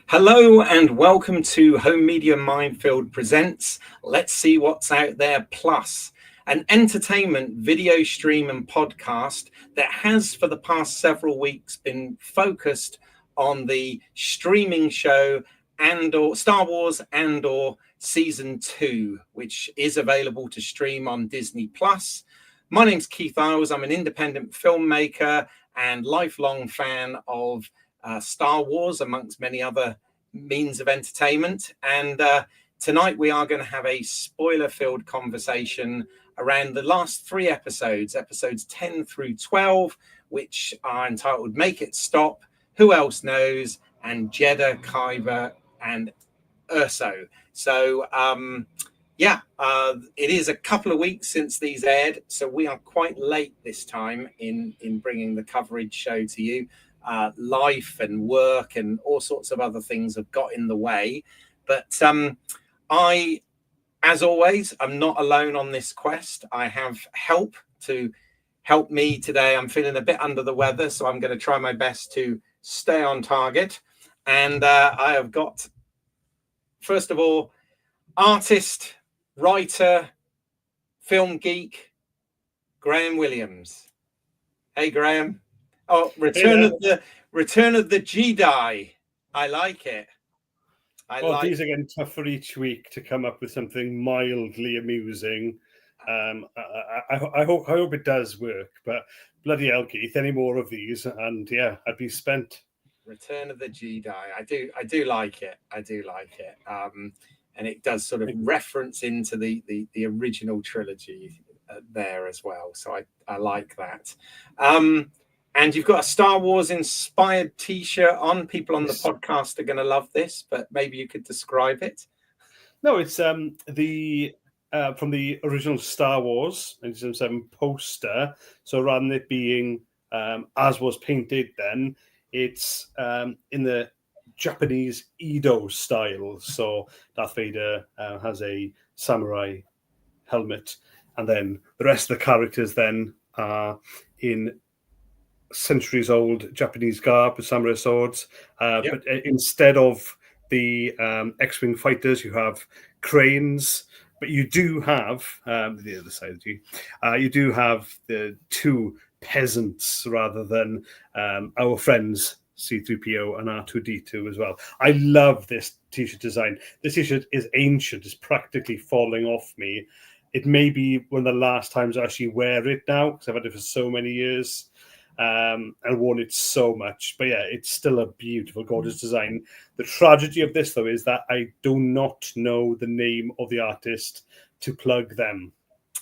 Hello and welcome to Home Media Minefield presents Let's See What's Out There Plus, an entertainment video stream and podcast that has for the past several weeks been focused on the streaming show ANDOR, Star Wars ANDOR Season 2, which is available to stream on Disney Plus. My name's Keith Isles. I'm an independent filmmaker and lifelong fan of Star Wars, amongst many other means of entertainment. And tonight we are going to have a spoiler-filled conversation around the last three episodes 10 through 12, which are entitled Make It Stop, Who Else Knows, and Jeddah, Kyber, and Urso. So, it is a couple of weeks since these aired, so we are quite late this time in bringing the coverage show to you. Life and work and all sorts of other things have got in the way, but I, as always, I'm not alone on this quest. I have help to help me today. I'm feeling a bit under the weather, so I'm going to try my best to stay on target. And I have got, first of all, artist, writer, film geek, Graham Williams. Hey, Graham. Oh, Return of the Jedi. I like it. These are getting tougher each week to come up with something mildly amusing. I hope it does work, but bloody hell, Keith, any more of these, and yeah, I'd be spent. Return of the Jedi. I do like it. And it does sort of reference into the original trilogy there as well. So I like that. And you've got a Star Wars inspired T-shirt on. People on the podcast are going to love this, but maybe you could describe it. No, it's from the original Star Wars 1977 poster. So rather than it being as was painted then, it's in the Japanese Edo style. So Darth Vader has a samurai helmet, and then the rest of the characters then are in centuries old Japanese garb with samurai swords, but instead of the X-wing fighters, you have cranes. But you do have the other side of you. You do have the two peasants rather than our friends C-3PO and R2-D2 as well. I love this T-shirt design. This T-shirt is ancient; it's practically falling off me. It may be one of the last times I actually wear it now because I've had it for so many years. And worn it so much, but yeah, it's still a beautiful, gorgeous design. The tragedy of this, though, is that I do not know the name of the artist to plug them.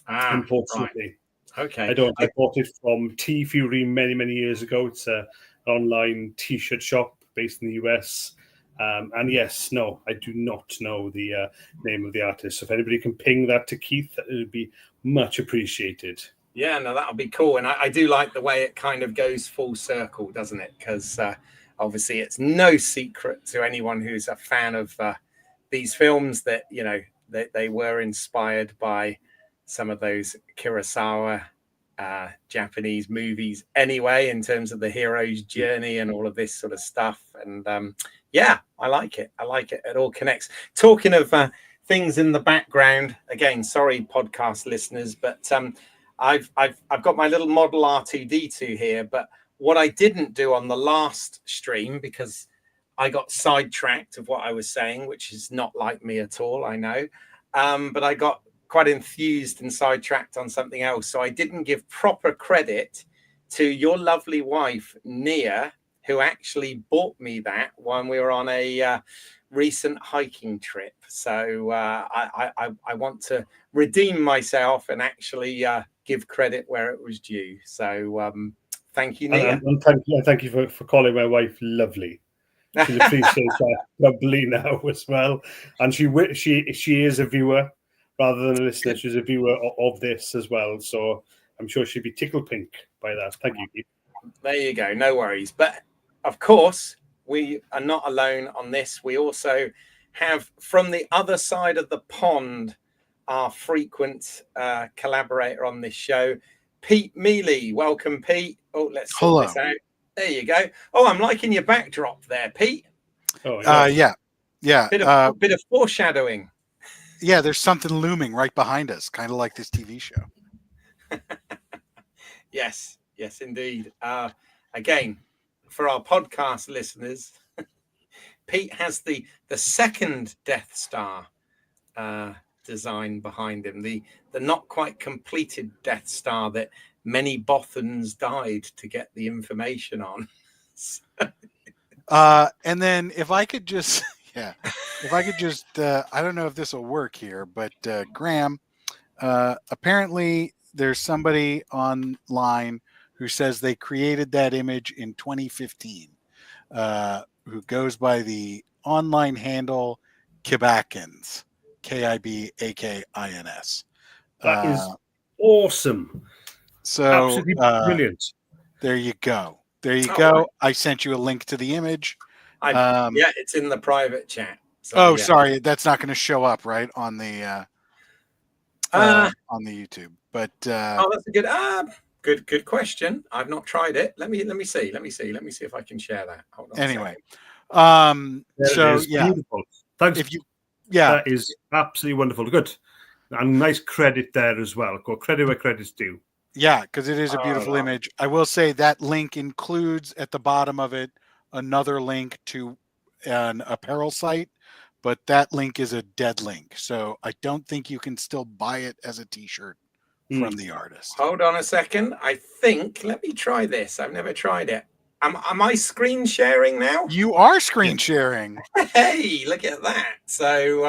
Unfortunately, right. Okay. I don't. I bought it from T Fury many years ago. It's an online T-shirt shop based in the US. And yes, no, I do not know the name of the artist. So if anybody can ping that to Keith, it would be much appreciated. Yeah, no, that'll be cool. And I do like the way it kind of goes full circle, doesn't it? Because obviously it's no secret to anyone who's a fan of these films that, you know, they were inspired by some of those Kurosawa Japanese movies anyway, in terms of the hero's journey and all of this sort of stuff. And yeah, I like it. It all connects. Talking of things in the background, again, sorry, podcast listeners, but I've got my little model R2-D2 here, but what I didn't do on the last stream, because I got sidetracked of what I was saying, which is not like me at all, I know, but I got quite enthused and sidetracked on something else. So I didn't give proper credit to your lovely wife, Nia, who actually bought me that when we were on a recent hiking trip. So I want to redeem myself and actually give credit where it was due. So thank you, Nia. And thank you for calling my wife lovely. She'll appreciate that probably now as well. And she is a viewer rather than a listener. She's a viewer of this as well. So I'm sure she'd be tickled pink by that. Thank you, Keith. There you go. No worries. But of course, we are not alone on this. We also have, from the other side of the pond, our frequent collaborator on this show, Pete Mealy. Welcome, Pete. Oh, let's sort this out. There you go. Oh, I'm liking your backdrop there, Pete. Oh, yeah. Bit of foreshadowing. Yeah, there's something looming right behind us, kind of like this TV show. Yes, indeed. Again, for our podcast listeners, Pete has the second Death Star design behind him, the not quite completed Death Star that many Bothans died to get the information on. And then if I could just, I don't know if this will work here, but Graham, apparently there's somebody online who says they created that image in 2015, who goes by the online handle Kibakins, Kibakins. That is awesome. So absolutely brilliant. There you go. Right. I sent you a link to the image. It's in the private chat. So, sorry, that's not going to show up right on the YouTube. But that's a good question. I've not tried it. Let me see. Let me see if I can share that. Hold on. Anyway, beautiful. Thanks. That is absolutely wonderful. Good, and nice credit there as well. Go credit where credit's due. Yeah, because it is a beautiful image. I will say that link includes at the bottom of it another link to an apparel site, but that link is a dead link. So I don't think you can still buy it as a t-shirt from the artist. Hold on a second. Let me try this. I've never tried it. Am I screen sharing now? You are screen sharing. Hey, look at that. So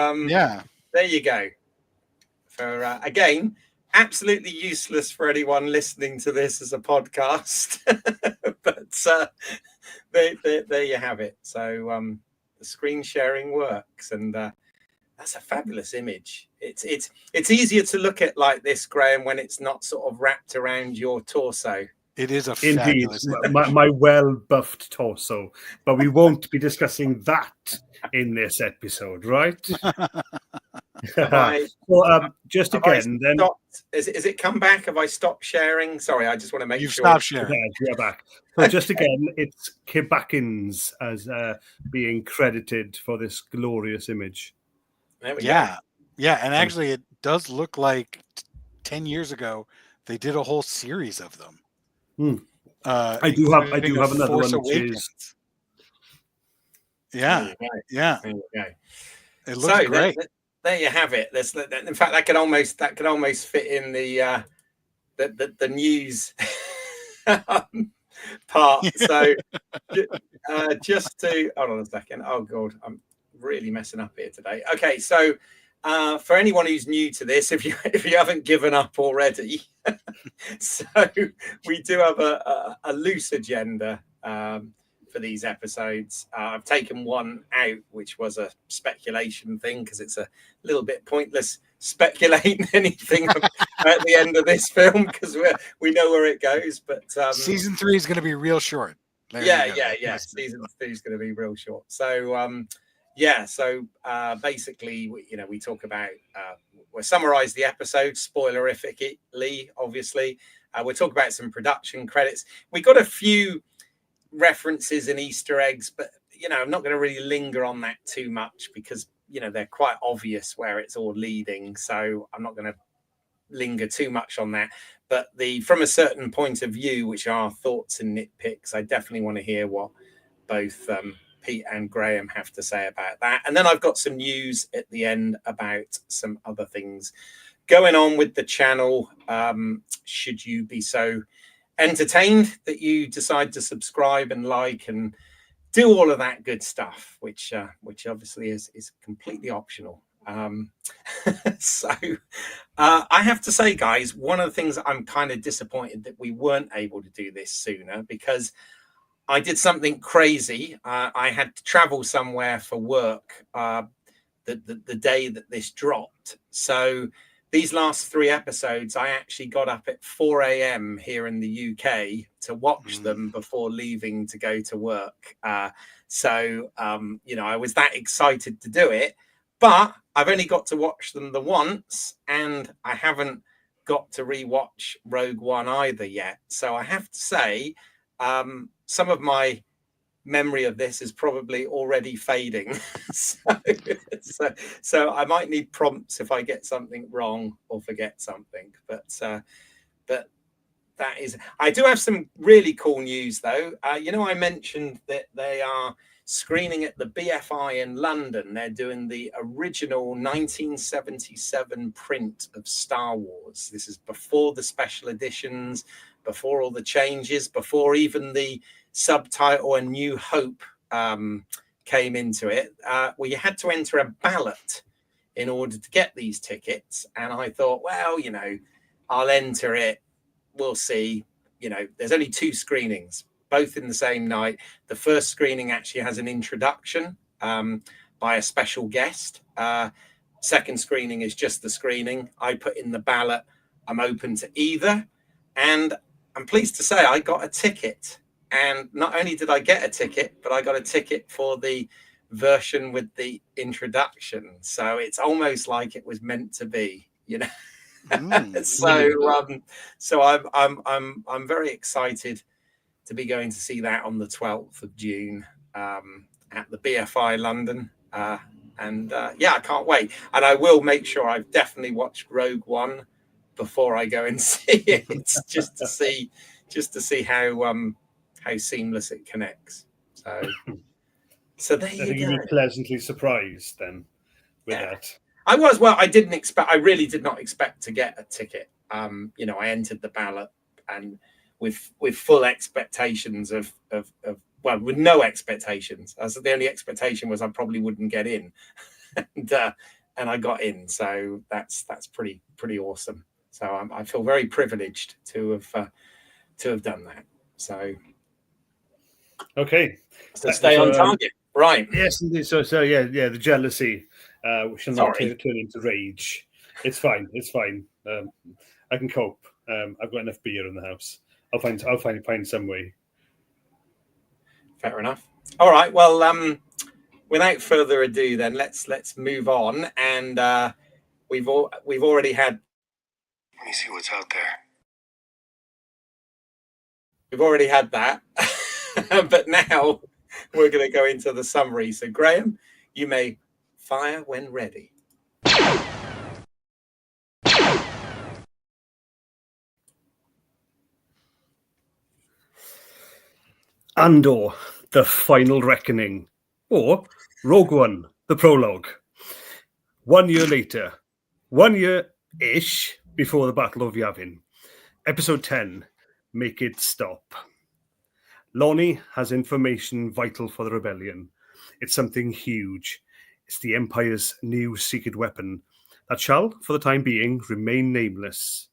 there you go. For again, absolutely useless for anyone listening to this as a podcast, but there you have it. So the screen sharing works, and that's a fabulous image. It's easier to look at like this, Graham, when it's not sort of wrapped around your torso. It is a indeed fabulous my well-buffed torso, but we won't be discussing that in this episode, right? Just again, then is it come back? Have I stopped sharing? Sorry, I just want to make sure you've stopped sharing. You're back. So just again, it's Kibakins as being credited for this glorious image. There we go. Yeah, and actually, it does look like 10 years ago they did a whole series of them. I do have another one, which is There you go. It looks great. There you have it. In fact, that could almost fit in the news part. So just to hold on a second. Oh God, I'm really messing up here today. Okay, so for anyone who's new to this, if you haven't given up already, so we do have a loose agenda for these episodes. I've taken one out, which was a speculation thing, because it's a little bit pointless speculating anything at the end of this film, because we know where it goes. But season 3 is going to be real short. Yeah. Season 3 is going to be real short. So so basically, we talk about we'll summarize the episode spoilerifically, obviously. We'll talk about some production credits. We got a few references and Easter eggs, but I'm not going to really linger on that too much, because they're quite obvious where it's all leading, so I'm not going to linger too much on that. But from a certain point of view, which are thoughts and nitpicks, I definitely want to hear what both Pete and Graham have to say about that. And then I've got some news at the end about some other things going on with the channel, should you be so entertained, that you decide to subscribe and like and do all of that good stuff, which obviously is completely optional. So I have to say, guys, one of the things that I'm kind of disappointed that we weren't able to do this sooner, because I did something crazy. I had to travel somewhere for work the day that this dropped. So these last 3 episodes, I actually got up at 4 a.m. here in the UK to watch them before leaving to go to work. So I was that excited to do it, but I've only got to watch them the once, and I haven't got to rewatch Rogue One either yet. So I have to say, some of my memory of this is probably already fading. so I might need prompts if I get something wrong or forget something. But that is, I do have some really cool news though. I mentioned that they are screening at the BFI in London. They're doing the original 1977 print of Star Wars. This is before the special editions, before all the changes, before even the subtitle and New Hope came into it. You had to enter a ballot in order to get these tickets. And I thought, well, I'll enter it. We'll see. There's only 2 screenings, both in the same night. The first screening actually has an introduction by a special guest. Second screening is just the screening. I put in the ballot. I'm open to either. And I'm pleased to say I got a ticket. And not only did I get a ticket, but I got a ticket for the version with the introduction. So it's almost like it was meant to be, So I'm very excited to be going to see that on the 12th of June at the BFI London. I can't wait. And I will make sure I've definitely watched Rogue One before I go and see it, just to see how seamless it connects. So there you go. You were pleasantly surprised then with that. I was. Well, I really did not expect to get a ticket. I entered the ballot and with full expectations of with no expectations. As the only expectation was I probably wouldn't get in, and I got in. So that's pretty awesome. So I feel very privileged to have done that. So okay, so stay on target, right? Yes, indeed. So the jealousy shall not turn into rage. It's fine. I can cope. I've got enough beer in the house. I'll find some way. Fair enough. All right. Well, without further ado, then let's move on. And we've already had. Let me see what's out there. We've already had that, but now we're going to go into the summary. So, Graham, you may fire when ready. Andor, the final reckoning, or Rogue One, the prologue. 1 year later, 1 year-ish before the Battle of Yavin. Episode 10, Make It Stop. Lonnie has information vital for the rebellion. It's something huge. It's the Empire's new secret weapon that shall, for the time being, remain nameless.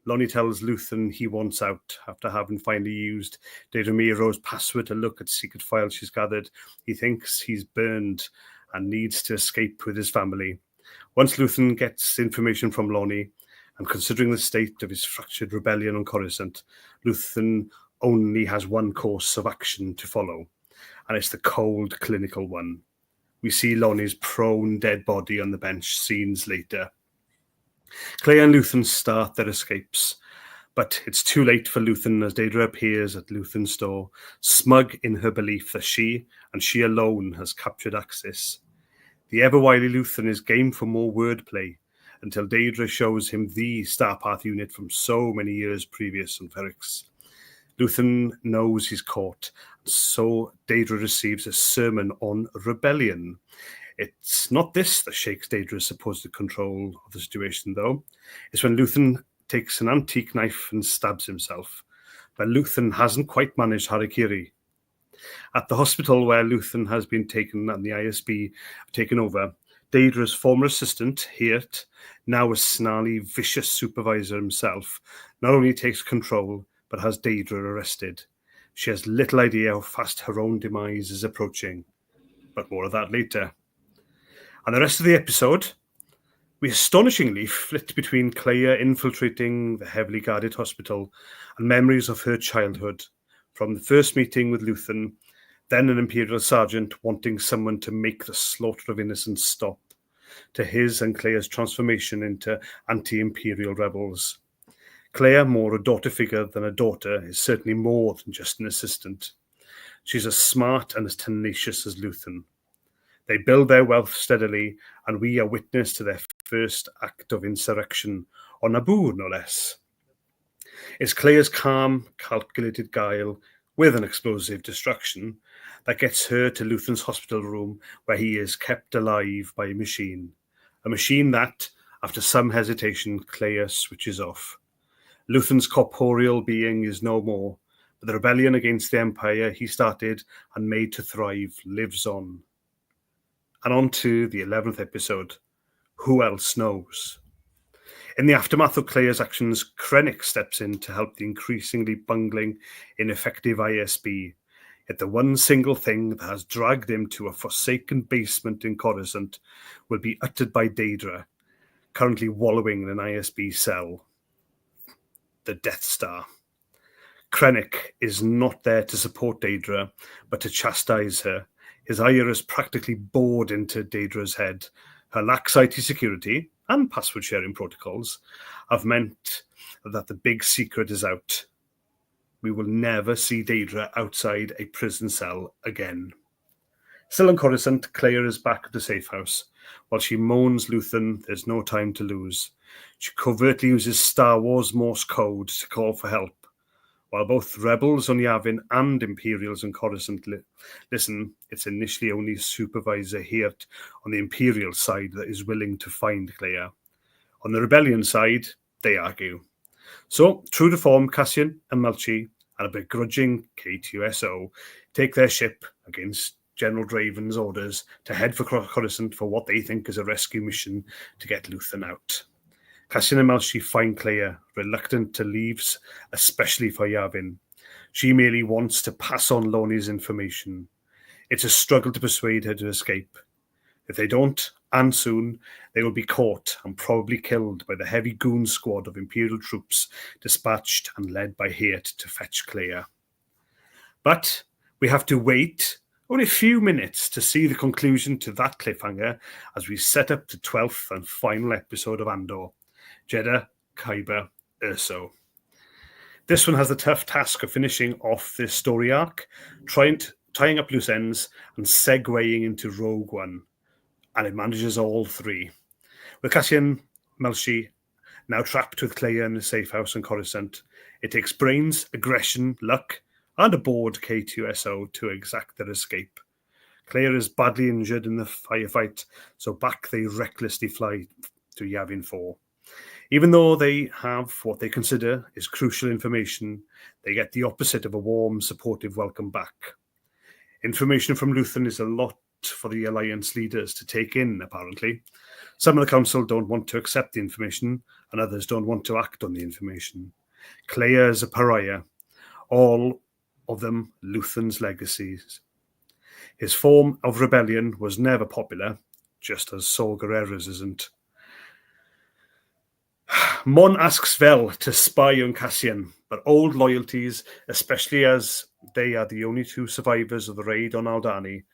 Lonnie tells Luthen he wants out after having finally used Data Miro's password to look at secret files she's gathered. He thinks he's burned and needs to escape with his family. Once Luthen gets information from Lonnie, and considering the state of his fractured rebellion on Coruscant, Luthen only has one course of action to follow, and it's the cold, clinical one. We see Lonnie's prone dead body on the bench scenes later. Clay and Luthen start their escapes, but it's too late for Luthen as Deirdre appears at Luthen's store, smug in her belief that she, and she alone, has captured access. The ever-wily Luthen is game for more wordplay, until Deirdre shows him the Starpath unit from so many years previous on Ferrix. Luthen knows he's caught, so Deirdre receives a sermon on rebellion. It's not this that shakes Deirdre's supposed control of the situation, though. It's when Luthen takes an antique knife and stabs himself. but Luthen hasn't quite managed Harakiri. At the hospital where Luthen has been taken and the ISB have taken over, Daedra's former assistant, Hirt, now a snarly, vicious supervisor himself, not only takes control, but has Daedra arrested. She has little idea how fast her own demise is approaching. But more of that later. And the rest of the episode, we astonishingly flit between Clea infiltrating the heavily guarded hospital and memories of her childhood, from the first meeting with Luthen, then an Imperial sergeant wanting someone to make the slaughter of innocents stop, to his and Clea's transformation into anti-Imperial rebels. Clea, more a daughter figure than a daughter, is certainly more than just an assistant. She's as smart and as tenacious as Luthen. They build their wealth steadily, and we are witness to their first act of insurrection, on Naboo, no less. It's Clea's calm, calculated guile, with an explosive distraction, that gets her to Luthen's hospital room, where he is kept alive by a machine that, after some hesitation, Clea switches off. Luthen's corporeal being is no more, but the rebellion against the Empire he started and made to thrive lives on. And on to the 11th episode, Who Else Knows? In the aftermath of Clea's actions, Krennic steps in to help the increasingly bungling, ineffective ISB. Yet the one single thing that has dragged him to a forsaken basement in Coruscant will be uttered by Daedra, currently wallowing in an ISB cell. The Death Star. Krennic is not there to support Daedra, but to chastise her. His ire is practically bored into Daedra's head. Her lax IT security and password sharing protocols have meant that the big secret is out. We will never see Daedra outside a prison cell again. Still in Coruscant, Clea is back at the safe house. While she moans Luthen, there's no time to lose. She covertly uses Star Wars Morse code to call for help. While both rebels on Yavin and Imperials on Coruscant listen, it's initially only Supervisor Hirt on the Imperial side that is willing to find Clea. On the Rebellion side, they argue. So, true to form, Cassian and Melchi and a begrudging K2SO take their ship against General Draven's orders to head for Coruscant for what they think is a rescue mission to get Luthen out. Cassian and Melchi find Clea, reluctant to leave, especially for Yavin. She merely wants to pass on Lonnie's information. It's a struggle to persuade her to escape. If they don't, and soon, they will be caught and probably killed by the heavy goon squad of Imperial troops dispatched and led by Hirt to fetch Clea. But we have to wait only a few minutes to see the conclusion to that cliffhanger as we set up the 12th and final episode of Andor, Jeddah, Kyber, This one has the tough task of finishing off this story arc, tying up loose ends and segueing into Rogue One, and it manages all three. With Cassian Melchi now trapped with Clea in a safe house in Coruscant, it takes brains, aggression, luck, and a bored K2SO to exact their escape. Clea is badly injured in the firefight, so back they recklessly fly to Yavin 4. Even though they have what they consider is crucial information, they get the opposite of a warm, supportive welcome back. Information from Luthen is a lot for the Alliance leaders to take in, apparently. Some of the Council don't want to accept the information, and others don't want to act on the information. Clea is a pariah, all of them Luthen's legacies. His form of rebellion was never popular, just as Saw Gerrera's isn't. Mon asks Vel to spy on Cassian, but old loyalties, especially as they are the only two survivors of the raid on Aldhani,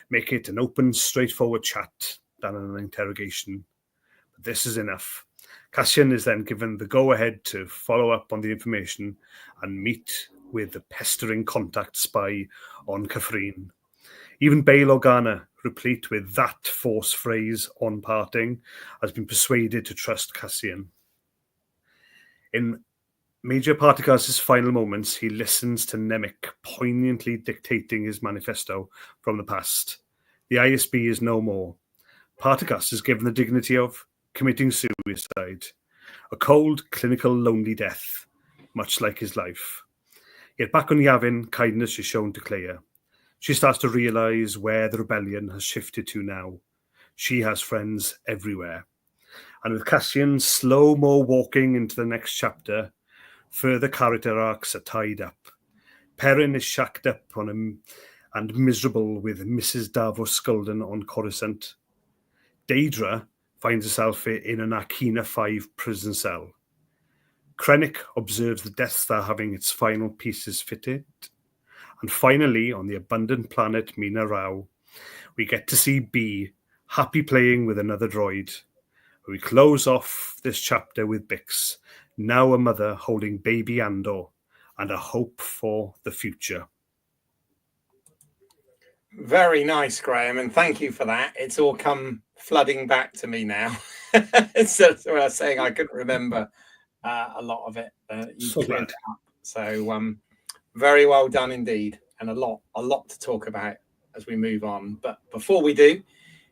make it an open, straightforward chat than an interrogation. But this is enough. Cassian is then given the go-ahead to follow up on the information and meet with the pestering contact spy on Kafrene. Even Bail Organa, replete with that force phrase on parting, has been persuaded to trust Cassian. In Major Partagas' final moments, he listens to Nemik poignantly dictating his manifesto from the past. The ISB is no more. Partagas is given the dignity of committing suicide, a cold, clinical, lonely death, much like his life. Yet back on Yavin, kindness is shown to Clea. She starts to realise where the rebellion has shifted to now. She has friends everywhere. And with Cassian slow-mo walking into the next chapter, further character arcs are tied up. Perrin is shacked up on him and miserable with Mrs. Davos Skulden on Coruscant. Daedra finds herself in an Arkina 5 prison cell. Krennic observes the Death Star having its final pieces fitted. And finally, on the abundant planet Mina Rao, we get to see Bee happy playing with another droid. We close off this chapter with Bix, now a mother holding baby Andor, and a hope for the future. Very nice, Graham, and thank you for that. It's all come flooding back to me now. So I was saying I couldn't remember a lot of it. You cleared it up. So very well done indeed, and a lot to talk about as we move on. But before we do,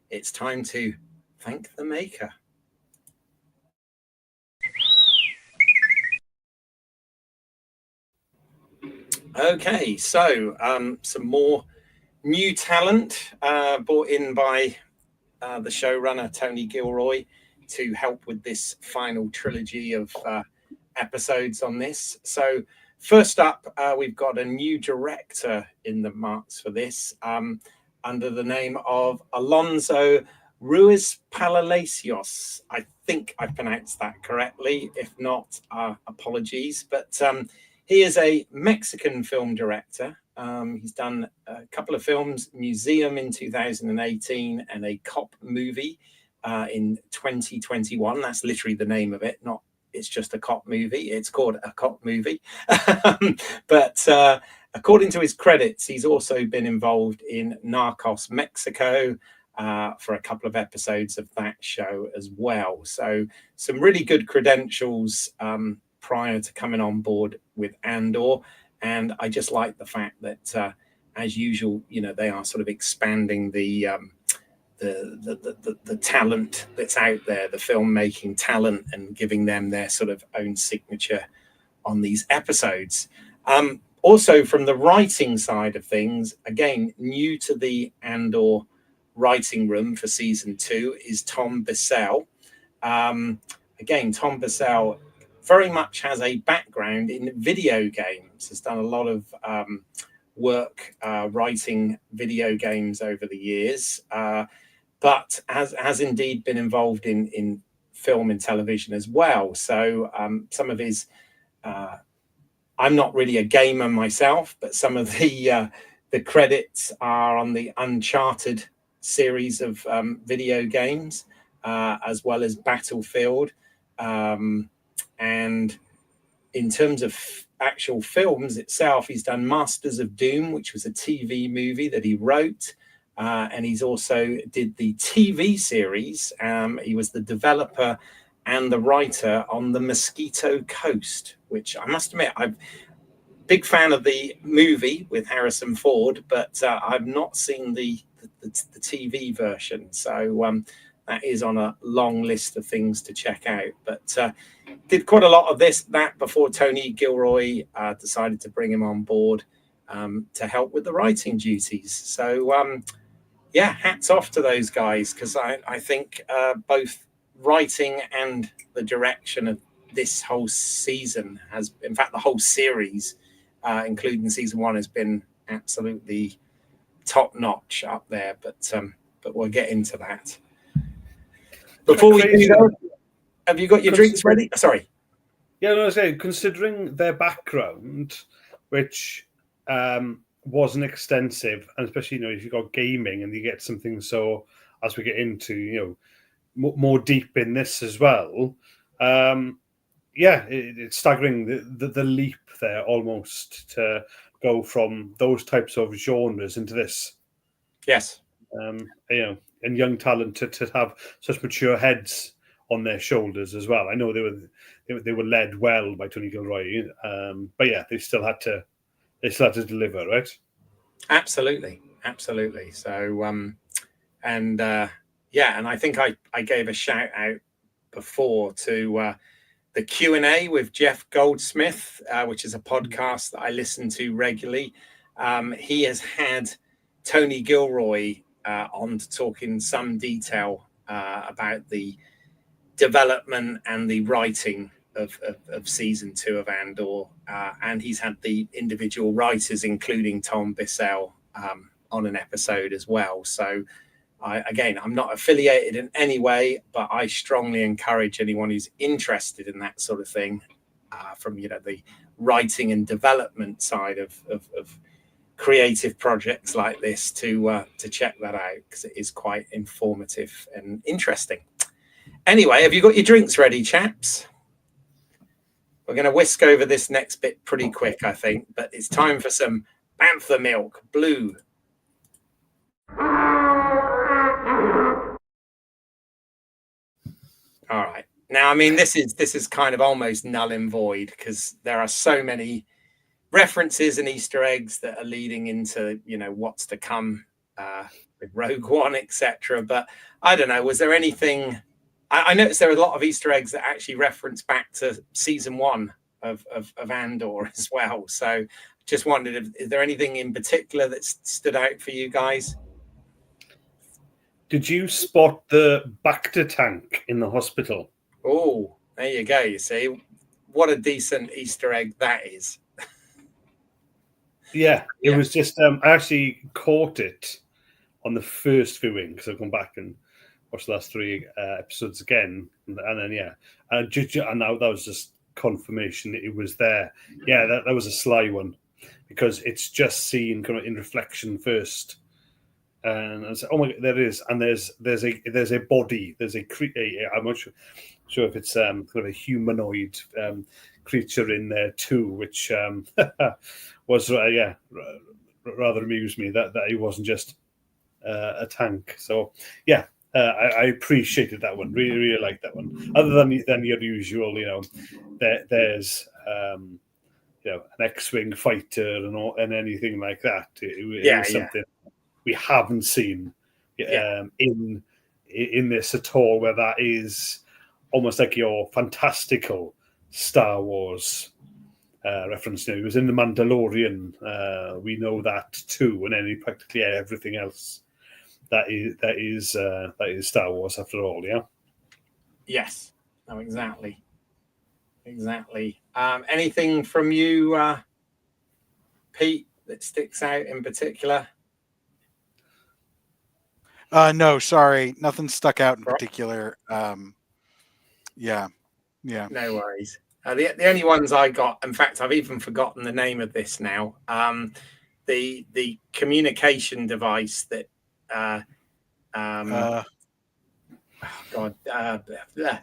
it's time to thank the maker. Okay, so some more new talent brought in by the showrunner Tony Gilroy to help with this final trilogy of episodes on this. So first up, we've got a new director in the marks for this under the name of Alonso Ruiz Palacios. I think I pronounced that correctly. If not, apologies. But he is a Mexican film director. He's done a couple of films, Museum in 2018 and a cop movie in 2021. That's literally the name of it, not it's just a cop movie. It's called a cop movie. But according to his credits, he's also been involved in Narcos Mexico for a couple of episodes of that show as well. So some really good credentials prior to coming on board with Andor. And I just like the fact that, as usual, you know, they are sort of expanding the talent that's out there, the filmmaking talent, and giving them their sort of own signature on these episodes. Also, from the writing side of things, again, new to the Andor writing room for season 2 is Tom Bissell. Again, Tom Bissell very much has a background in video games, has done a lot of work writing video games over the years, but has indeed been involved in film and television as well. So some of his, I'm not really a gamer myself, but some of the credits are on the Uncharted series of video games, as well as Battlefield. And in terms of actual films itself, he's done Masters of Doom, which was a TV movie that he wrote. And he's also did the TV series. He was the developer and the writer on The Mosquito Coast, which I must admit, I'm a big fan of the movie with Harrison Ford, but I've not seen the TV version. So that is on a long list of things to check out. But did quite a lot of that before Tony Gilroy decided to bring him on board to help with the writing duties. So yeah, hats off to those guys, because I think both writing and the direction of this whole season has, in fact, the whole series, including season 1, has been absolutely top notch up there. But we'll get into that. Before we do that, have you got your drinks ready? Sorry. Yeah, no, I was saying, considering their background, which wasn't extensive, and especially, you know, if you've got gaming and you get something, so as we get into, you know, more deep in this as well, yeah, it's staggering the leap there almost to go from those types of genres into this. Yes. You know, and young talent to have such mature heads on their shoulders as well. I know they were led well by Tony Gilroy, but yeah, they still had to deliver, right? Absolutely. So yeah, and I think I gave a shout out before to the Q&A with Jeff Goldsmith, which is a podcast that I listen to regularly. He has had Tony Gilroy on to talk in some detail about the development and the writing of season 2 of Andor, and he's had the individual writers, including Tom Bissell, on an episode as well. So I'm not affiliated in any way, but I strongly encourage anyone who's interested in that sort of thing, from the writing and development side of creative projects like this, to check that out, because it is quite informative and interesting. Anyway, have you got your drinks ready, chaps? We're going to whisk over this next bit pretty quick, I think, but it's time for some Bantha Milk Blue. All right. Now, I mean, this is kind of almost null and void, because there are so many references and Easter eggs that are leading into, what's to come with Rogue One, etc. But I don't know, was there anything? I noticed there were a lot of Easter eggs that actually reference back to season 1 of Andor as well. So just wondered, is there anything in particular that stood out for you guys? Did you spot the Bacta tank in the hospital? Oh, there you go. You see, what a decent Easter egg that is. Yeah, it was just, I actually caught it on the first viewing, because I've gone back and watched the last 3 episodes again. And then, and now that was just confirmation it was there. Yeah, that was a sly one, because it's just seen kind of in reflection first. And I said, "Oh my God, there is!" And there's a body, there's a I'm not sure if it's kind of a humanoid creature in there too, which was rather amused me that it wasn't just a tank. So yeah, I appreciated that one. Really, really liked that one. Other than your usual, there's an X-wing fighter and anything like that. It was something we haven't seen in this at all, where that is almost like your fantastical Star Wars reference. It was in The Mandalorian. We know that too, and then practically everything else that is Star Wars after all. Yeah. Yes. No, exactly. Anything from you, Pete, that sticks out in particular? No, sorry, nothing stuck out in particular. Yeah. No worries. The only ones I got, in fact, I've even forgotten the name of this now. The communication device that, transponder. The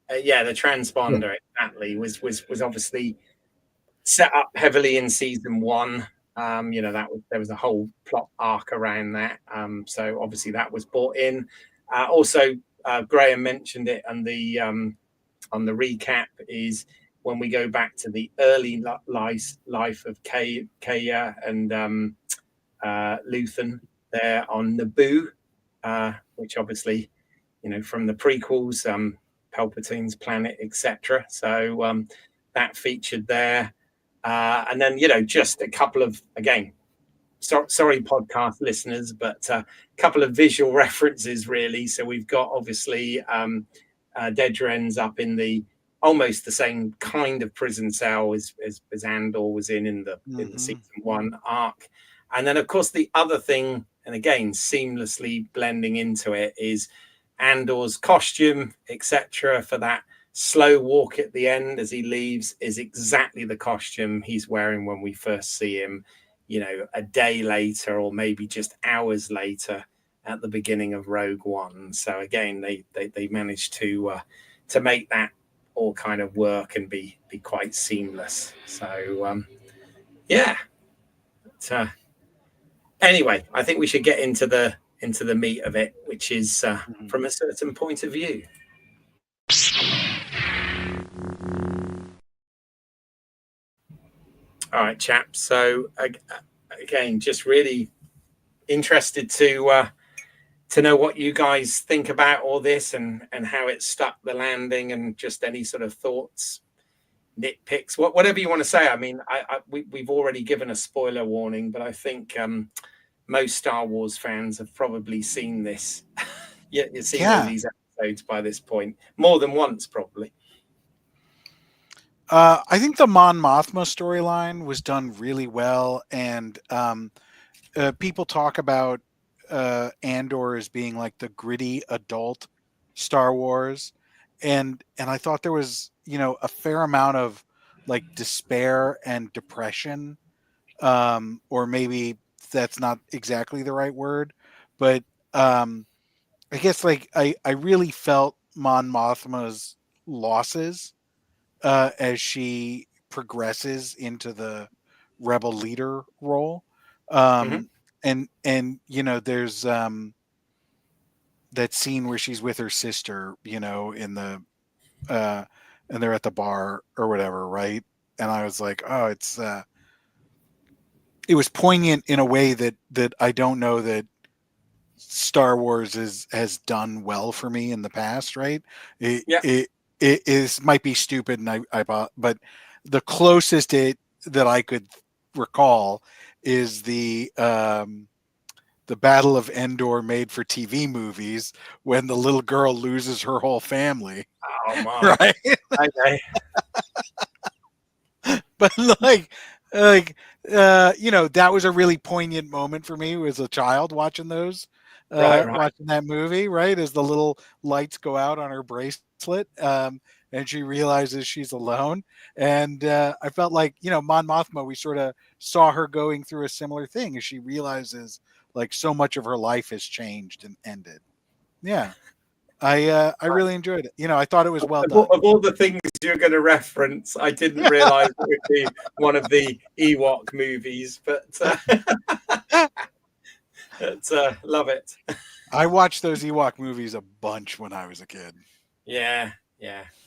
transponder exactly was obviously set up heavily in season 1. There was a whole plot arc around that. So obviously that was brought in. Also, Graham mentioned it on the recap, is when we go back to the early life of Kaya and Luthen there on Naboo, which obviously, from the prequels, Palpatine's planet, etc. So that featured there. And then, just a couple of, again, sorry, podcast listeners, but a couple of visual references, really. So we've got, obviously, Dedra ends up in almost the same kind of prison cell as Andor was in the season 1 arc. And then, of course, the other thing, and again, seamlessly blending into it, is Andor's costume, etc., for that slow walk at the end as he leaves, is exactly the costume he's wearing when we first see him, a day later, or maybe just hours later at the beginning of Rogue One. So again, they managed to make that all kind of work and be quite seamless. So anyway, I think we should get into the meat of it, which is from a certain point of view. All right, chaps. So again, just really interested to to know what you guys think about all this and how it stuck the landing, and just any sort of thoughts, nitpicks, whatever you want to say. I mean, we've already given a spoiler warning, but I think most Star Wars fans have probably seen this. You've seen all these episodes by this point, more than once, probably. I think the Mon Mothma storyline was done really well, and people talk about Andor as being like the gritty adult Star Wars, and I thought there was, you know, a fair amount of like despair and depression, or maybe that's not exactly the right word, but I guess like I really felt Mon Mothma's losses as she progresses into the rebel leader role. And you know, there's that scene where she's with her sister, you know, in the and they're at the bar or whatever, right? And I was like, oh, it was poignant in a way that I don't know that Star Wars has done well for me in the past, right? It is, might be stupid, and but the closest that I could recall is the Battle of Endor made for TV movies, when the little girl loses her whole family. Oh my! Right? Okay. But you know, that was a really poignant moment for me as a child watching those. Right. Watching that movie, right, as the little lights go out on her bracelet, and she realizes she's alone. And I felt like, you know, Mon Mothma, we sort of saw her going through a similar thing as she realizes like so much of her life has changed and ended. Yeah. I really enjoyed it. You know, I thought it was well done. Of all the things you're going to reference, I didn't realize it would be one of the Ewok movies, but love it. I watched those Ewok movies a bunch when I was a kid. Yeah.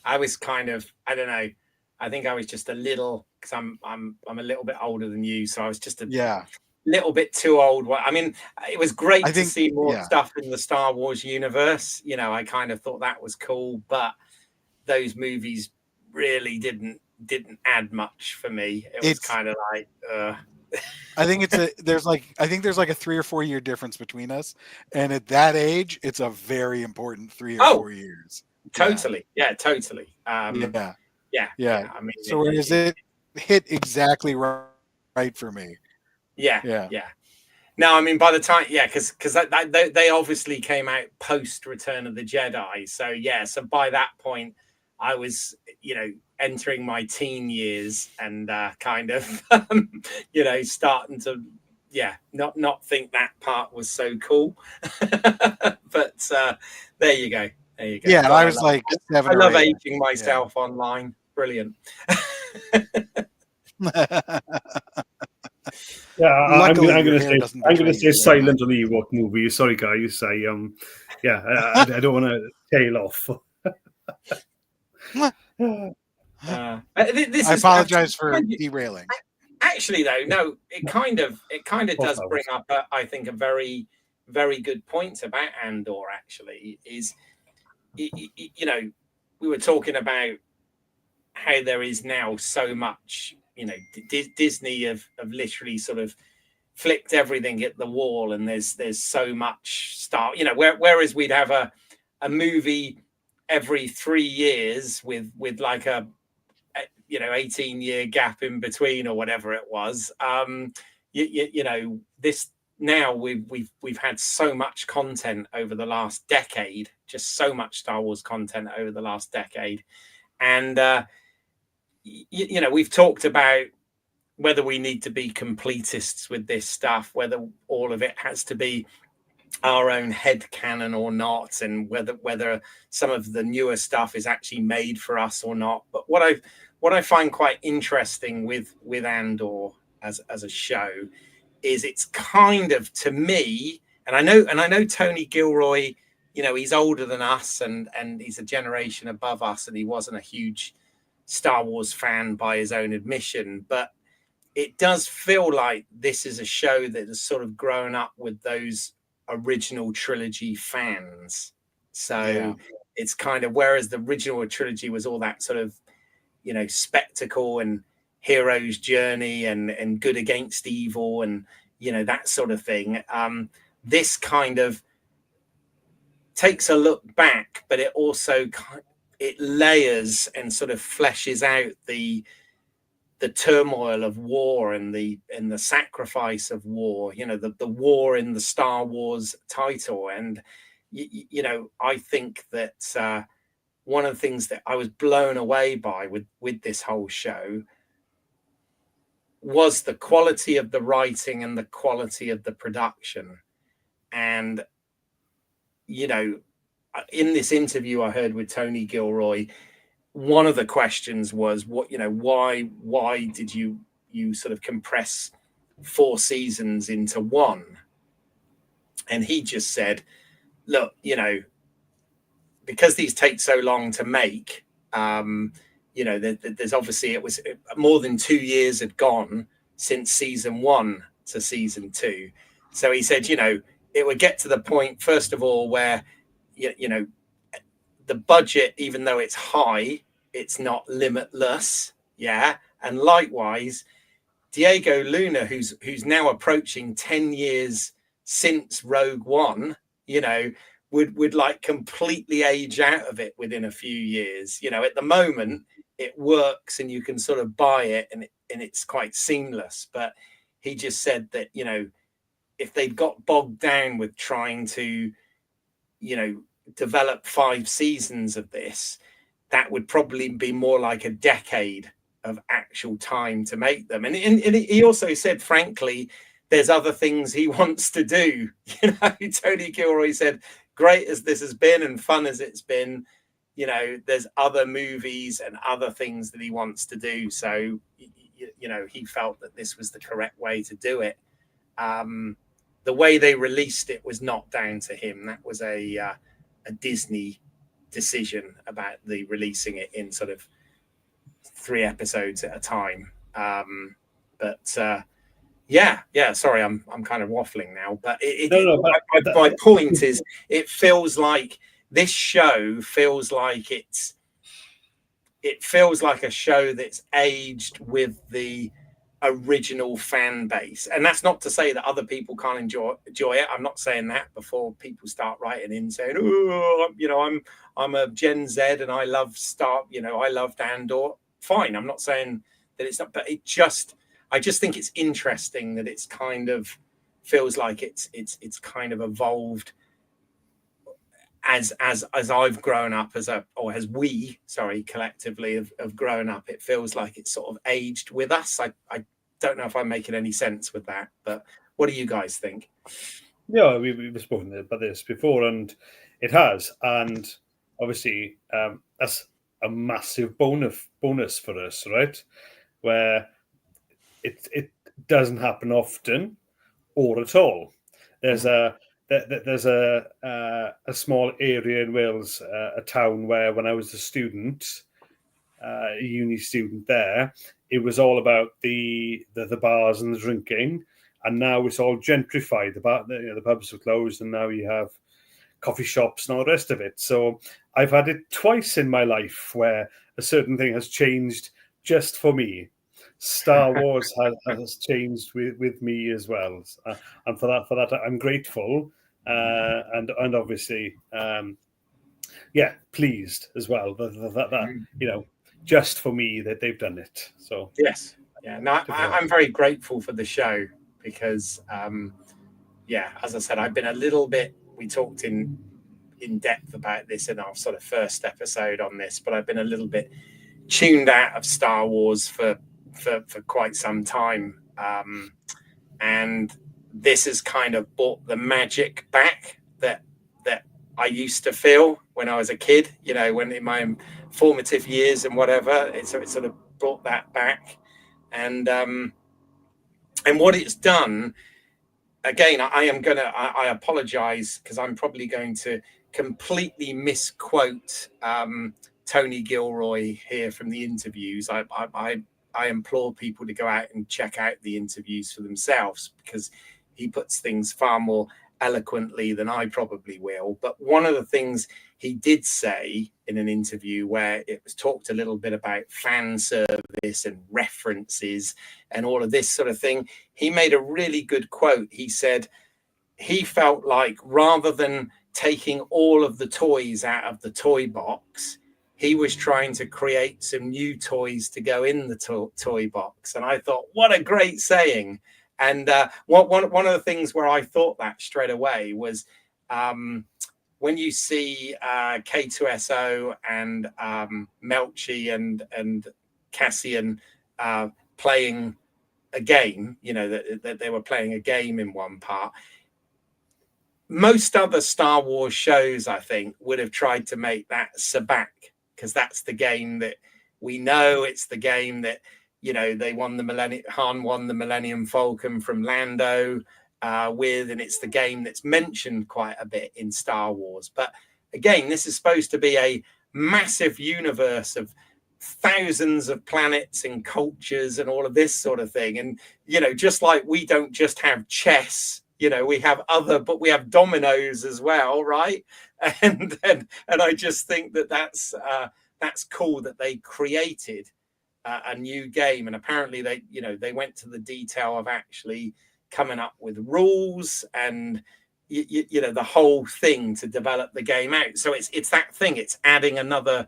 I was kind of, I don't know. I think I was just a little, because I'm a little bit older than you, so I was just a little bit too old. I mean, it was great to see more stuff in the Star Wars universe. You know, I kind of thought that was cool, but those movies really didn't add much for me. It was kind of like I think there's like a 3 or 4 year difference between us, and at that age it's a very important 3 or 4 years. Totally. Yeah, totally. Yeah. I mean, so it hit exactly right for me. Yeah. No, I mean, by the time, because they obviously came out post Return of the Jedi. So so by that point, I was, you know, entering my teen years, and kind of, you know, starting to, not think that part was so cool. But there you go. Yeah, and I was like 7 I love 8. aging myself online. Brilliant. Yeah, I'm going to stay silent on the Ewok movie. Sorry, guys. I don't want to tail off. I apologize for derailing. Actually, though, no, it kind of does bring up, I think, a very, very good point about Andor. Actually, is you know, we were talking about how there is now so much. You know, Disney have literally sort of flipped everything at the wall, and there's so much stuff. You know, whereas we'd have a movie every 3 years with like a 18-year gap in between or whatever it was. You know, this now we've had so much content over the last decade, just so much Star Wars content over the last decade, and you know, we've talked about whether we need to be completists with this stuff, whether all of it has to be our own head canon or not, and whether some of the newer stuff is actually made for us or not. But what I find quite interesting with Andor as a show is it's kind of, to me, and I know Tony Gilroy, you know, he's older than us and he's a generation above us, and he wasn't a huge Star Wars fan by his own admission, but it does feel like this is a show that has sort of grown up with those original trilogy fans. So Yeah. it's kind of, whereas the original trilogy was all that sort of, you know, spectacle and hero's journey and good against evil and, you know, that sort of thing. This kind of takes a look back, but it also it layers and sort of fleshes out the turmoil of war and the sacrifice of war, you know, the war in the Star Wars title. And you know, I think that one of the things that I was blown away by with this whole show was the quality of the writing and the quality of the production. And you know, in this interview I heard with Tony Gilroy, one of the questions was, what, you know, why did you sort of compress 4 seasons into one? And he just said, look, you know, because these take so long to make, you know, there's obviously, it was more than 2 years had gone since season 1 to season 2. So he said, you know, it would get to the point, first of all, where you know, the budget, even though it's high, it's not limitless. Yeah. And likewise, Diego Luna, who's now approaching 10 years since Rogue One, you know, would like completely age out of it within a few years. You know, at the moment it works and you can sort of buy it and it's quite seamless. But he just said that, you know, if they'd got bogged down with trying to, you know, develop 5 seasons of this, that would probably be more like a decade of actual time to make them. And he also said, frankly, there's other things he wants to do. You know, Tony Gilroy said, great as this has been and fun as it's been, you know, there's other movies and other things that he wants to do. So, you know, he felt that this was the correct way to do it. The way they released it was not down to him. That was a Disney decision about the releasing it in sort of 3 episodes at a time. Yeah. Sorry, I'm kind of waffling now, but my point is, it feels like this show feels like it feels like a show that's aged with the original fan base. And that's not to say that other people can't enjoy it. I'm not saying that before people start writing in saying, oh, you know, I'm a Gen Z and I love I loved Andor. Fine. I'm not saying that it's not, but I just think it's interesting that it's kind of feels like it's kind of evolved as I've grown up as we collectively have grown up. It feels like it's sort of aged with us. I don't know if I'm making any sense with that, but what do you guys think? Yeah, we've spoken about this before, and it has, and obviously that's a massive bonus for us, right? Where it doesn't happen often or at all. There's a small area in Wales, a town where when I was a student, a uni student there, it was all about the bars and the drinking, and now it's all gentrified. The pubs are closed, and now you have coffee shops and all the rest of it. So I've had it twice in my life where a certain thing has changed just for me. Star Wars has changed with me as well, and for that I'm grateful, and obviously, pleased as well that you know, just for me that they've done it. So yes, yeah, no, I'm very grateful for the show because, as I said, I've been a little bit. We talked in depth about this in our sort of first episode on this, but I've been a little bit tuned out of Star Wars for quite some time, and this has kind of brought the magic back that I used to feel when I was a kid, you know, when in my formative years and whatever. It sort of brought that back, and what it's done. Again, I apologize because I'm probably going to completely misquote Tony Gilroy here from the interviews. I implore people to go out and check out the interviews for themselves because he puts things far more eloquently than I probably will. But one of the things he did say in an interview where it was talked a little bit about fan service and references and all of this sort of thing, he made a really good quote. He said he felt like rather than taking all of the toys out of the toy box, he was trying to create some new toys to go in the toy box. And I thought, what a great saying. And one of the things where I thought that straight away was when you see K2SO and Melchi and Cassian playing a game, you know, that they were playing a game in one part. Most other Star Wars shows, I think, would have tried to make that Sabacc, because that's the game that we know. It's the game that, you know, Han won the Millennium Falcon from Lando with, and it's the game that's mentioned quite a bit in Star Wars. But again, this is supposed to be a massive universe of thousands of planets and cultures and all of this sort of thing. And, you know, just like we don't just have chess, you know, we have but we have dominoes as well, right? And I just think that's cool that they created a new game. And apparently they went to the detail of actually coming up with rules and you know, the whole thing to develop the game out. So it's that thing. It's adding another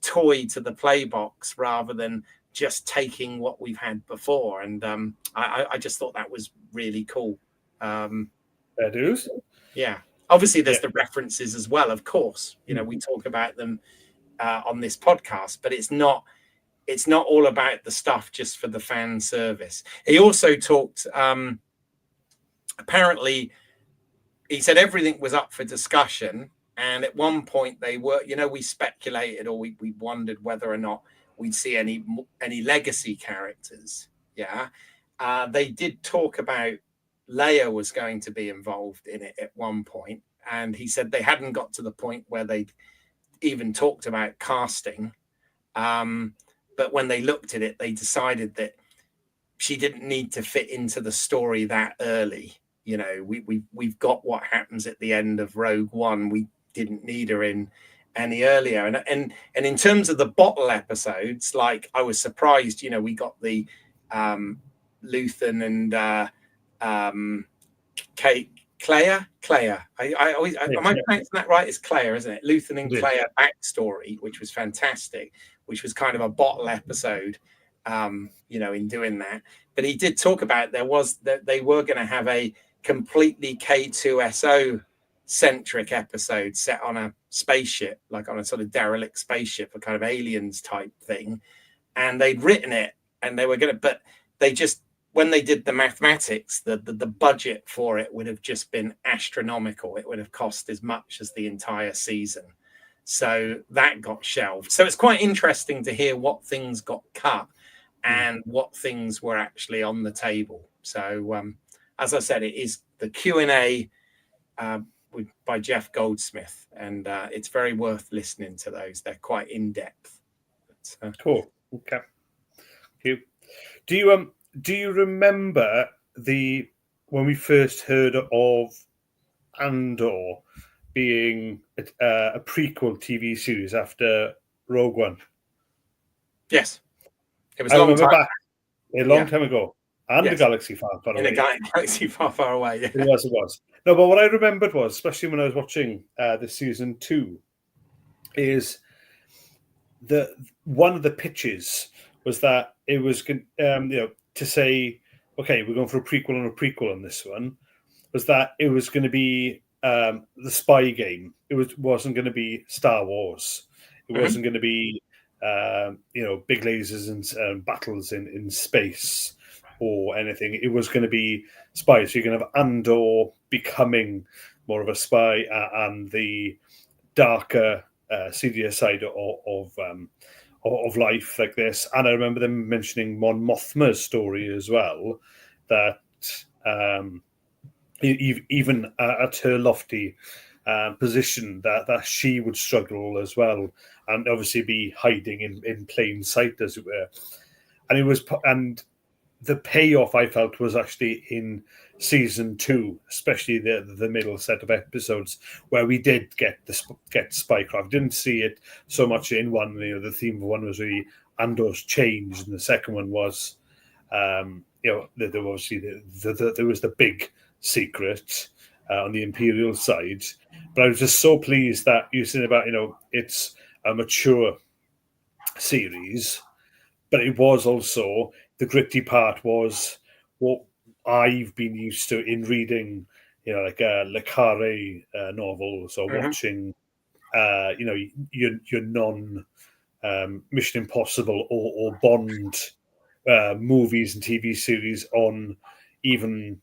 toy to the play box rather than just taking what we've had before. And I just thought that was really cool. That is. Yeah. Obviously, there's the references as well. Of course, you know, we talk about them on this podcast, but it's not all about the stuff just for the fan service. He also talked. Apparently, he said everything was up for discussion, and at one point they were. You know, we speculated or we wondered whether or not we'd see any legacy characters. Yeah, they did talk about Leia was going to be involved in it at one point, and he said they hadn't got to the point where they'd even talked about casting. But when they looked at it, they decided that she didn't need to fit into the story that early. You know, we've got what happens at the end of Rogue One. We didn't need her in any earlier. And in terms of the bottle episodes, like I was surprised, you know, we got the Luthen and Clea. I always am I pronouncing that right? It's Clea, isn't it? Luthen and Clea backstory, which was fantastic, which was kind of a bottle episode, you know, in doing that. But he did talk about they were going to have a completely K2SO centric episode set on a spaceship, like on a sort of derelict spaceship, a kind of aliens type thing. And they'd written it and they were going to, but they just, when they did the mathematics, the budget for it would have just been astronomical. It would have cost as much as the entire season. So that got shelved. So it's quite interesting to hear what things got cut and what things were actually on the table. So as I said, it is the Q&A by Jeff Goldsmith, and it's very worth listening to those. They're quite in-depth. Cool. Okay. Thank you. Do you remember when we first heard of Andor being a prequel TV series after Rogue One? Yes, it was a long time ago, and yes. A galaxy far, far away. In a galaxy far, far away. Yeah. It was. No, but what I remembered was, especially when I was watching the season 2, is one of the pitches was that it was to say, okay, we're going for a prequel on this one, was that it was going to be the spy game. It wasn't going to be Star Wars. It wasn't going to be big lasers and battles in space or anything. It was going to be spies. So you're going to have Andor becoming more of a spy and the darker, seedier side of life like this. And I remember them mentioning Mon Mothma's story as well, that even at her lofty position, that she would struggle as well, and obviously be hiding in plain sight, as it were. And the payoff I felt was actually in season 2, especially the middle set of episodes where we did get spycraft. Didn't see it so much in one. The theme of one was really Andor's change, and the second one was, there obviously there was the big secret on the Imperial side. But I was just so pleased that you said about it's a mature series, but it was also the gritty part was what I've been used to in reading, like Le Carre novels or watching, your non Mission Impossible or Bond movies and TV series on even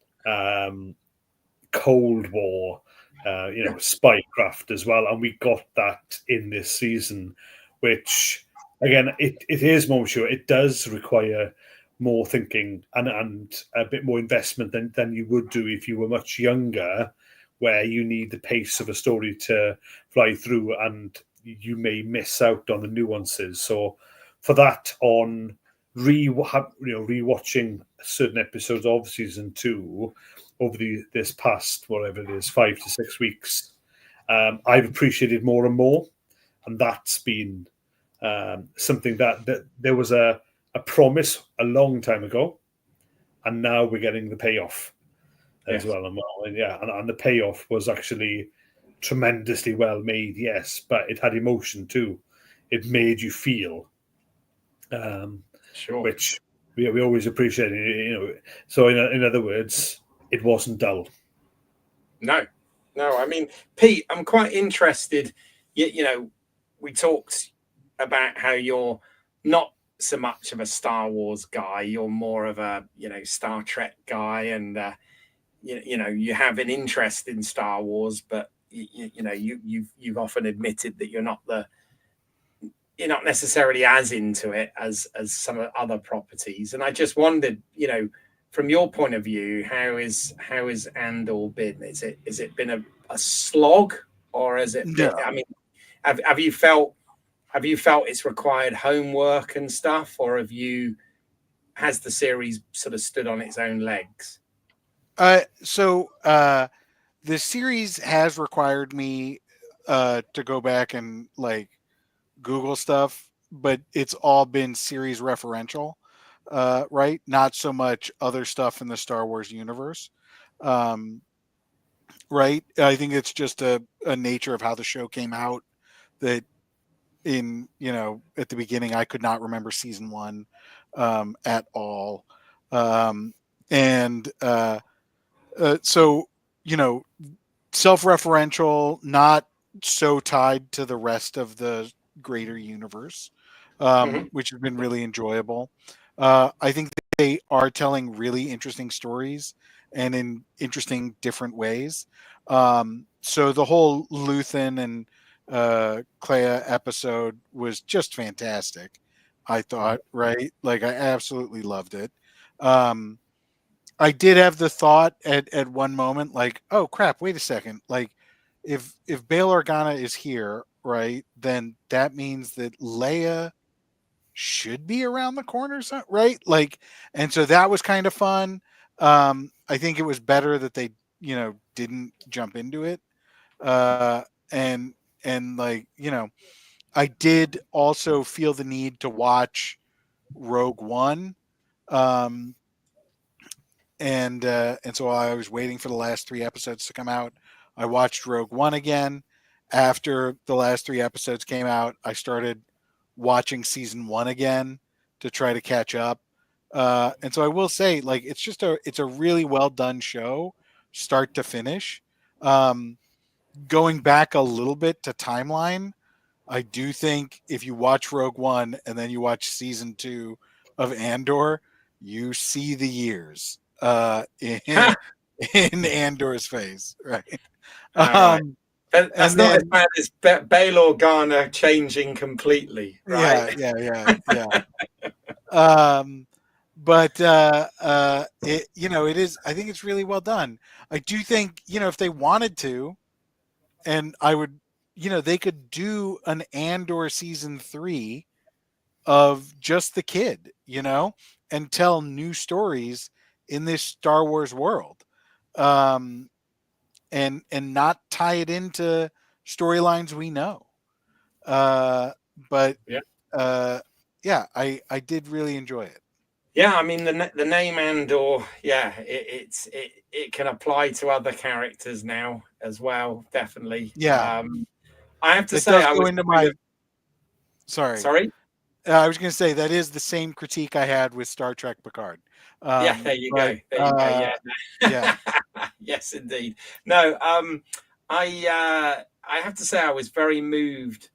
Cold War, spycraft as well, and we got that in this season, which again it is more mature. It does require more thinking and a bit more investment than you would do if you were much younger, where you need the pace of a story to fly through, and you may miss out on the nuances. So for that, on rewatching certain episodes of season 2 over this past, whatever it is, 5 to 6 weeks, I've appreciated more and more, and that's been something that there was a promise a long time ago, and now we're getting the payoff as well. And the payoff was actually tremendously well made, yes, but it had emotion too. It made you feel, which we always appreciate. So in other words, it wasn't dull. No. I mean, Pete, I'm quite interested. We talked about how you're not so much of a Star Wars guy. You're more of a Star Trek guy, and you have an interest in Star Wars, but you've often admitted that you're not necessarily as into it as some other properties. And I just wondered, from your point of view, how is Andor been? Is it been a slog, or has it been, I mean, have you felt it's required homework and stuff, or has the series sort of stood on its own legs? So the series has required me to go back and like Google stuff, but it's all been series referential, right? Not so much other stuff in the Star Wars universe. Right. I think it's just a nature of how the show came out, that at the beginning, I could not remember season 1 at all. So, self-referential, not so tied to the rest of the greater universe, which has been really enjoyable. I think they are telling really interesting stories and in interesting different ways. So the whole Luthen and Clea episode was just fantastic, I thought, right? Like, I absolutely loved it. I did have the thought at one moment, like, oh crap, wait a second. Like, if Bail Organa is here, right, then that means that Leia should be around the corner, right? Like, and so that was kind of fun. I think it was better that they, didn't jump into it. And like, I did also feel the need to watch Rogue One. And so I was waiting for the last 3 episodes to come out. I watched Rogue One again. After the last 3 episodes came out, I started watching season 1 again to try to catch up. And so I will say, like, it's a really well done show, start to finish. Going back a little bit to timeline, I do think if you watch Rogue One and then you watch season 2 of Andor, you see the years in Andor's face, right? Right. But that's not as bad as Bail Organa changing completely, right? Yeah. But it is. I think it's really well done. I do think if they wanted to, and I would, they could do an Andor season 3 of just the kid, and tell new stories in this Star Wars world, and not tie it into storylines we know. But Yeah. yeah, I did really enjoy it. Yeah, I mean the name Andor, yeah, it can apply to other characters now as well, definitely. Yeah, I have to that say does I go was into kind my. of Sorry, sorry. I was going to say that is the same critique I had with Star Trek Picard. Yeah, there you But go. There you go. Yeah. yeah, Yes, indeed. No, I have to say I was very moved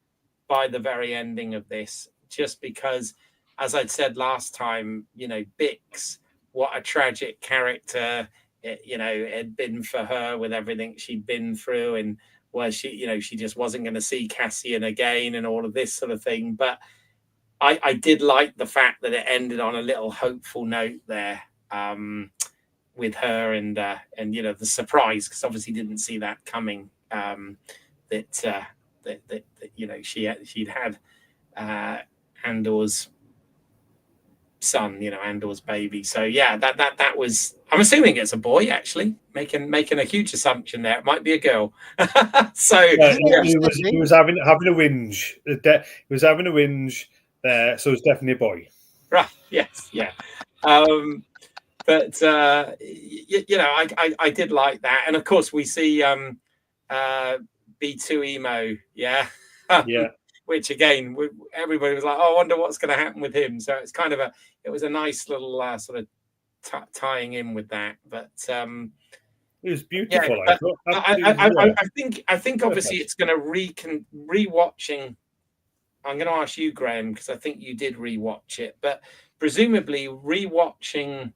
by the very ending of this, just because, as I'd said last time, Bix, what a tragic character it had been for her with everything she'd been through, and where she just wasn't going to see Cassian again and all of this sort of thing. But I did like the fact that it ended on a little hopeful note there, with her, and the surprise, because obviously didn't see that coming, that she'd had Andor's son, Andor's baby. So yeah, that was. I'm assuming it's a boy, actually. Making a huge assumption there. It might be a girl. So Yeah, yeah, he was having a whinge. He was having a whinge there, so it's definitely a boy. right. Yes, yeah. But I did like that, and of course we see B2 Emo, yeah. Yeah. Which again, everybody was like, "Oh, I wonder what's going to happen with him." So it's kind of it was a nice little sort of tying in with that. But It was yeah, beautiful. but I I think obviously it's going to rewatching. I'm going to ask you, Graham, because I think you did rewatch it, but presumably rewatching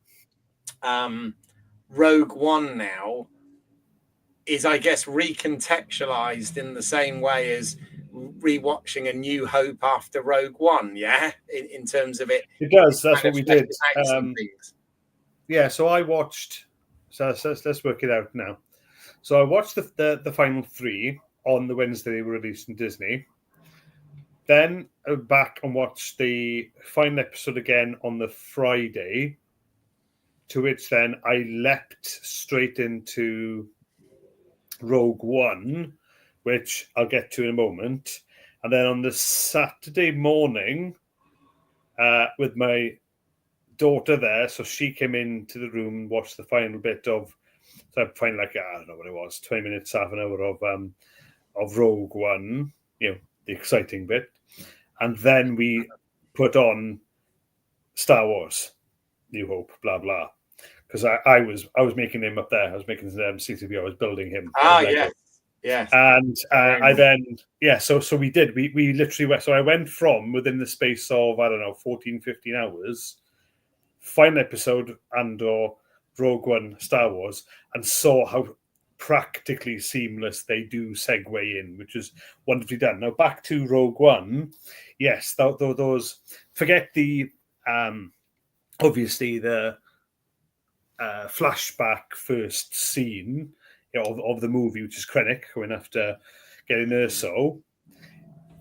Rogue One now is, I guess, recontextualized in the same way as rewatching A New Hope after Rogue One, yeah, in terms of it. It does. That's what we did. Some things. Yeah. So I watched. So let's work it out now. So I watched the final three on the Wednesday they were released in Disney. Then I went back and watched the final episode again on the Friday, to which then I leapt straight into Rogue One, which I'll get to in a moment. And then on the Saturday morning, with my daughter there, so she came into the room and watched the final bit of, so I find like, I don't know what it was, 20 minutes, half an hour of Rogue One, the exciting bit. And then we put on Star Wars, New Hope, blah, blah. Because I was making him up there. I was making CCB. I was building him. Yeah. Yes. And I then, so we did. We literally went. So I went from within the space of, I don't know, 14, 15 hours, final episode, Andor, Rogue One, Star Wars, and saw how practically seamless they do segue in, which is wonderfully done. Now back to Rogue One. Yes, those, forget the, obviously the flashback first scene of the movie, which is Krennic going after getting Urso.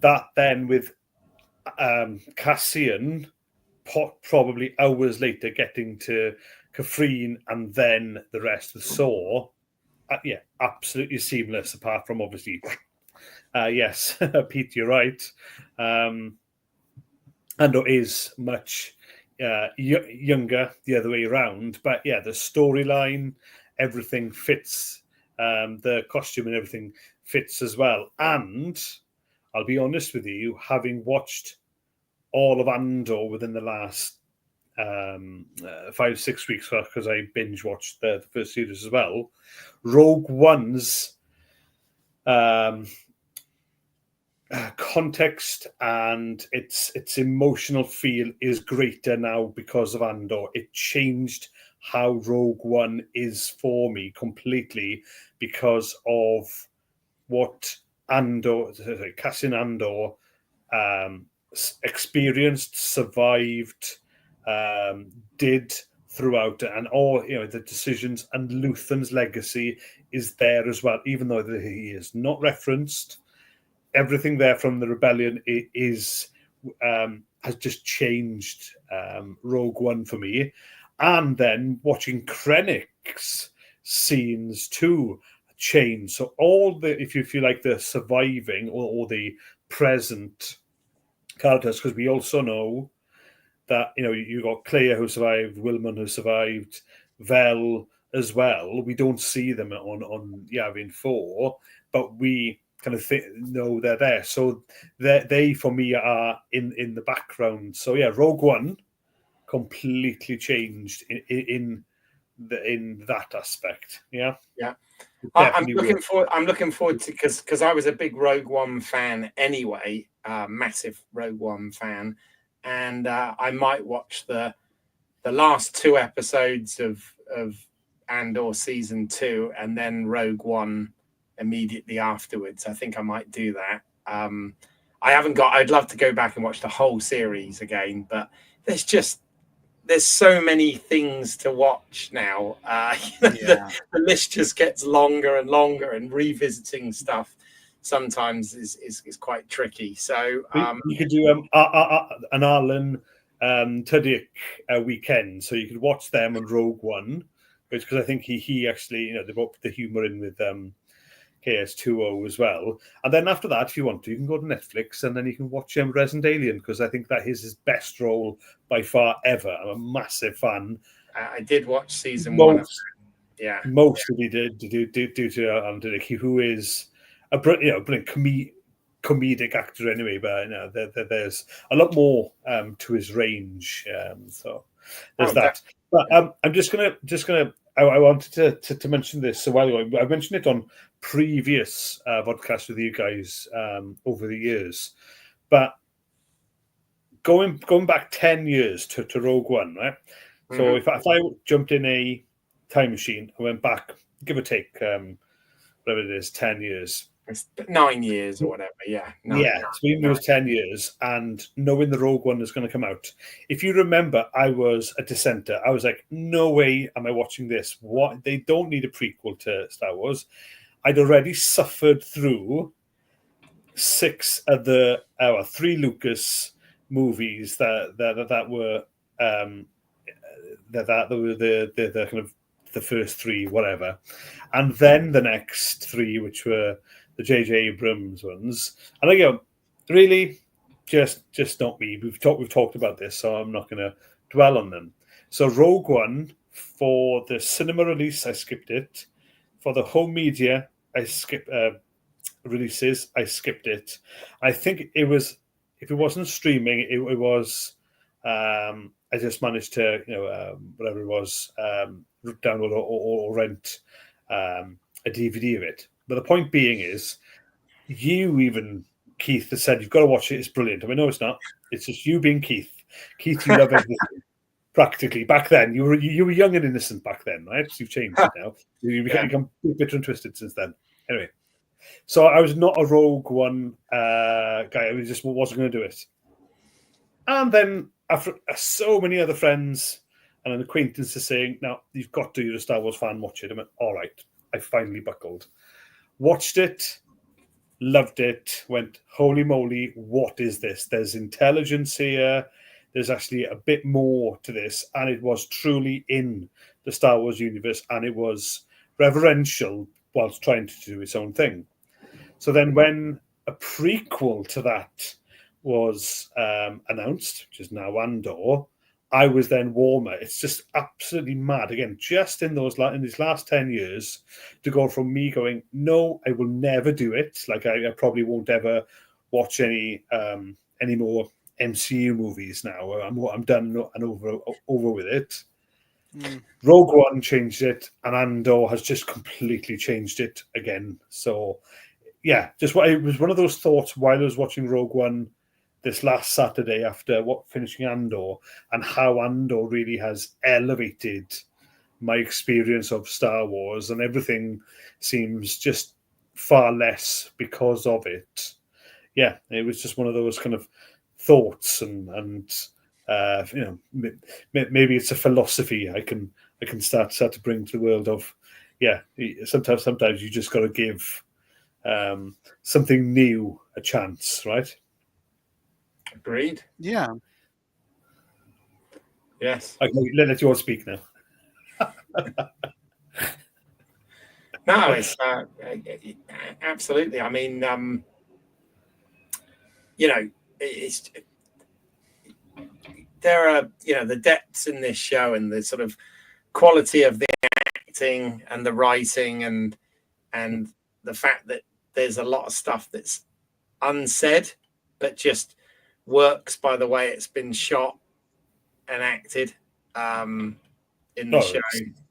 That then with Cassian probably hours later getting to Kafrene, and then the rest with Saw. Absolutely seamless, apart from obviously yes, Pete, you're right. Andor is much younger the other way around, but yeah, the storyline, everything fits. The costume and everything fits as well. And I'll be honest with you, having watched all of Andor within the last 5-6 weeks, because I binge watched the first series as well, Rogue One's context and its emotional feel is greater now because of Andor. It changed how Rogue One is for me completely because of what Cassian Andor experienced, survived, did throughout, and all the decisions, and Luthen's legacy is there as well, even though he is not referenced. Everything there from the rebellion is has just changed Rogue One for me. And then watching Krennic's scenes too change. So all the, if you like, the surviving or the present characters, because we also know that, you know, you got Claire who survived, Wilman who survived, Vel as well. We don't see them on Yavin 4, but we kind of know they're there. So they for me are in the background. So yeah, Rogue One completely changed in that aspect. Yeah. I'm looking forward to, because I was a big Rogue One fan anyway, massive Rogue One fan, and I might watch the last 2 episodes of Andor season 2 and then Rogue One immediately afterwards. I think I might do that. I'd love to go back and watch the whole series again, but there's so many things to watch now. The list just gets longer and longer, and revisiting stuff sometimes is quite tricky. So you could do an Arlen Tudyk weekend, so you could watch them on Rogue One, because I think he actually, you know, they brought the humour in with KS2O as well. And then after that, if you want to, you can go to Netflix and then you can watch Resident Alien, because I think that is his best role by far ever. I'm a massive fan. I did watch season 1. Most of it did due to Alan Tudyk, who is a brilliant comedic actor anyway, but you know, there's a lot more to his range. So there's that. But I'm just gonna. I wanted to mention this a while ago. I mentioned it on previous podcasts with you guys over the years, but going back 10 years to Rogue One, right? Mm-hmm. So if I jumped in a time machine, I went back, give or take, whatever it is, 10 years. It's 9 years or whatever, yeah. It's been those 10 years, and knowing the Rogue One is going to come out. If you remember, I was a dissenter. I was like, no way am I watching this. What? They don't need a prequel to Star Wars. I'd already suffered through 6 of the 3 Lucas movies that were that were the kind of the first 3, whatever, and then the next 3, which were the J.J. Abrams ones, and I go, really, just not me. We've talked about this, so I'm not going to dwell on them. So Rogue One, for the cinema release, I skipped it. For the home media, releases, I skipped it. I think it was, if it wasn't streaming, it was. I just managed to, whatever it was, download or rent a DVD of it. But the point being is, you even, Keith, has said, you've got to watch it. It's brilliant. I mean, no, it's not. It's just you being Keith. Keith, you love everything. Practically. Back then, you were young and innocent back then, right? So you've changed now. You've become bitter and twisted since then. Anyway, so I was not a Rogue One guy. I just wasn't going to do it. And then after so many other friends and an acquaintance is saying, now, you've got to, you're a Star Wars fan, watch it. I went, all right. I finally buckled. Watched it, loved it, went, holy moly, what is this? There's intelligence here. There's actually a bit more to this. And it was truly in the Star Wars universe, and it was reverential whilst trying to do its own thing. So then when a prequel to that was announced, which is now Andor, I was then warmer. It's just absolutely mad. Again, just in these last 10 years, to go from me going, no, I will never do it. Like I probably won't ever watch any more MCU movies now. I'm done and over with it. Rogue One changed it, and Andor has just completely changed it again. So, yeah, it was one of those thoughts while I was watching Rogue One this last Saturday after finishing Andor, and how Andor really has elevated my experience of Star Wars, and everything seems just far less because of it. Yeah, it was just one of those kind of thoughts, and maybe it's a philosophy I can start to bring to the world of, sometimes you just got to give something new a chance, right? Agreed. Yeah. Yes. Okay, let you all speak now. No, it's absolutely. I mean, it's there are the depths in this show and the sort of quality of the acting and the writing and the fact that there's a lot of stuff that's unsaid but just works by the way it's been shot and acted in the show.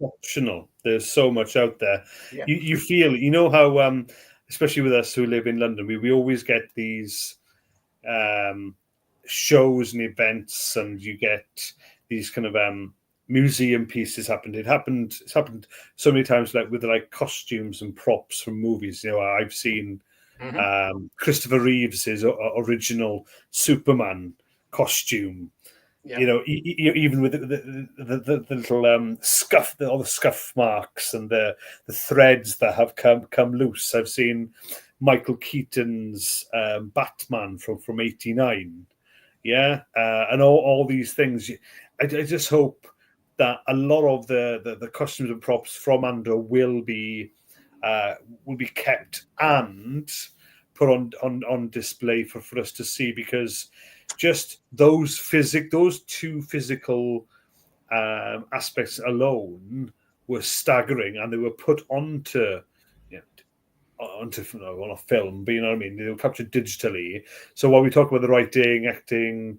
Exceptional. There's so much out there. Yeah. You feel, how, especially with us who live in London, we always get these shows and events, and you get these kind of museum pieces happened. It's happened so many times, like with costumes and props from movies. I've seen Christopher Reeves's original Superman costume. Yeah. Even with the little scuff, all the scuff marks and the threads that have come loose. I've seen Michael Keaton's Batman from '89. Yeah, and all these things. I just hope that a lot of the costumes and props from Andor will be kept and put on display for us to see, because just those two physical aspects alone were staggering, and they were put onto on a film, but you know what I mean? They were captured digitally. So while we talk about the writing, acting,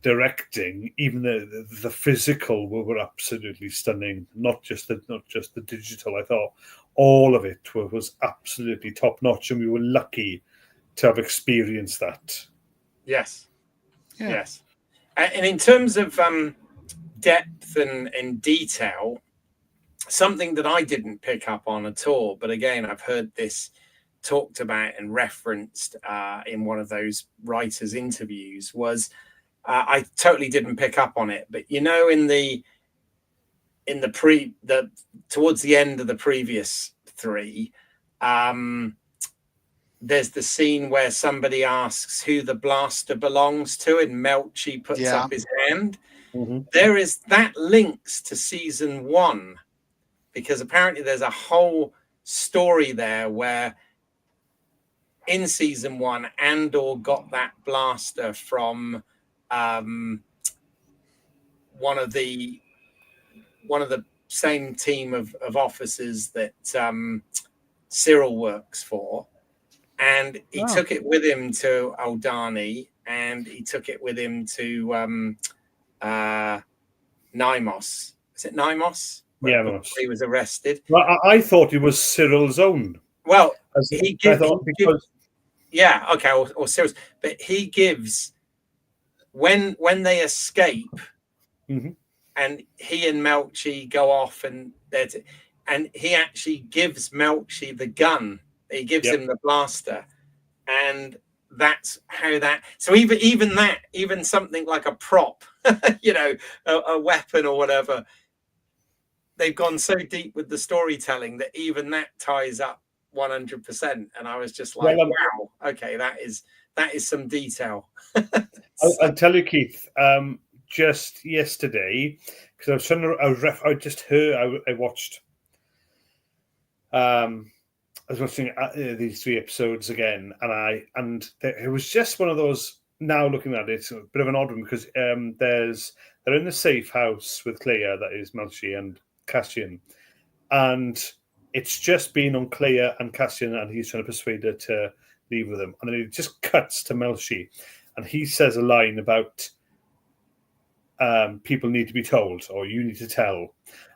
directing, even the physical were absolutely stunning. Not just the digital. I thought all of it was absolutely top notch, and we were lucky to have experienced that. Yes. Yeah. Yes. And in terms of depth and detail, something that I didn't pick up on at all, but again, I've heard this talked about and referenced in one of those writers' interviews, was I totally didn't pick up on it, but towards the end of the previous three, there's the scene where somebody asks who the blaster belongs to, and Melchi puts up his hand. Mm-hmm. There is that links to season 1, because apparently there's a whole story there where in season 1, Andor got that blaster from one of the same team of officers that Cyril works for, and he took it with him to Aldani, and he took it with him to Nymos. Is it Nymos? Yeah, he was arrested. Well, I thought it was Cyril's own. Well, or Cyril's, but he gives when they escape, mm-hmm. and he and Melchi go off, and he actually gives Melchi the gun. He gives him the blaster, and that's how that. So even something like a prop, a weapon or whatever, they've gone so deep with the storytelling that even that ties up 100%. And I was just like, wow, okay, that is some detail. I'll tell you, Keith. Just yesterday, because I was trying to, I watched. I was watching these 3 episodes again, and it was just one of those. Now looking at it, it's a bit of an odd one, because they're in the safe house with Clea, that is Melchi and Cassian, and it's just been on Clea and Cassian, and he's trying to persuade her to leave with him, and then it just cuts to Melchi, and he says a line about people need to be told, or you need to tell.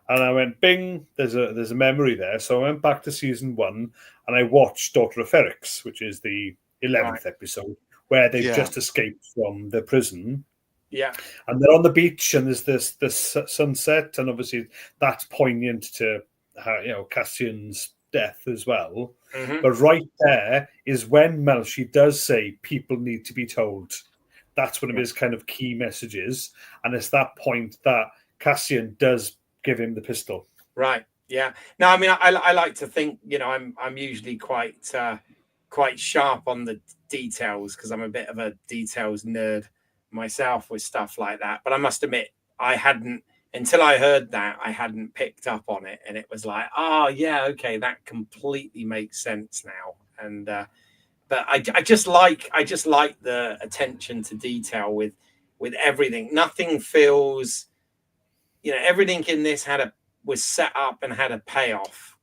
And I went, bing, there's a memory there. So I went back to season 1 and I watched Daughter of Ferrix, which is the 11th episode, where they've just escaped from the prison. Yeah. And they're on the beach, and there's this sunset, and obviously that's poignant to Cassian's death as well. Mm-hmm. But right there is when Melchi does say people need to be told. That's one of his kind of key messages, and it's that point that Cassian does give him the pistol. Right. Yeah. No, I mean, I like to think, I'm usually quite sharp on the details, because I'm a bit of a details nerd myself with stuff like that. But I must admit, I hadn't, until I heard that, I hadn't picked up on it, and it was like, oh yeah, okay, that completely makes sense now. And but I just like the attention to detail with everything. Nothing feels, everything in this was set up and had a payoff,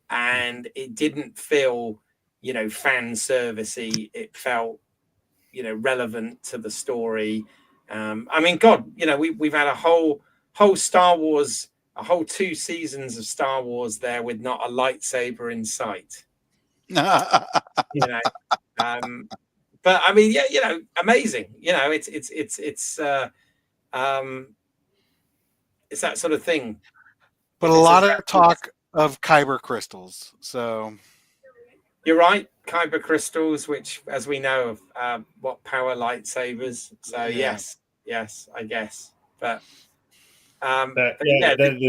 and it didn't feel, fan servicey. It felt, relevant to the story. I mean, God, we've had a whole Star Wars, a whole 2 seasons of Star Wars there with not a lightsaber in sight. But I mean, yeah, amazing. It's that sort of thing. But a lot of talk of kyber crystals. So you're right, kyber crystals, which, as we know, what power lightsabers. So yeah. yes, I guess. But the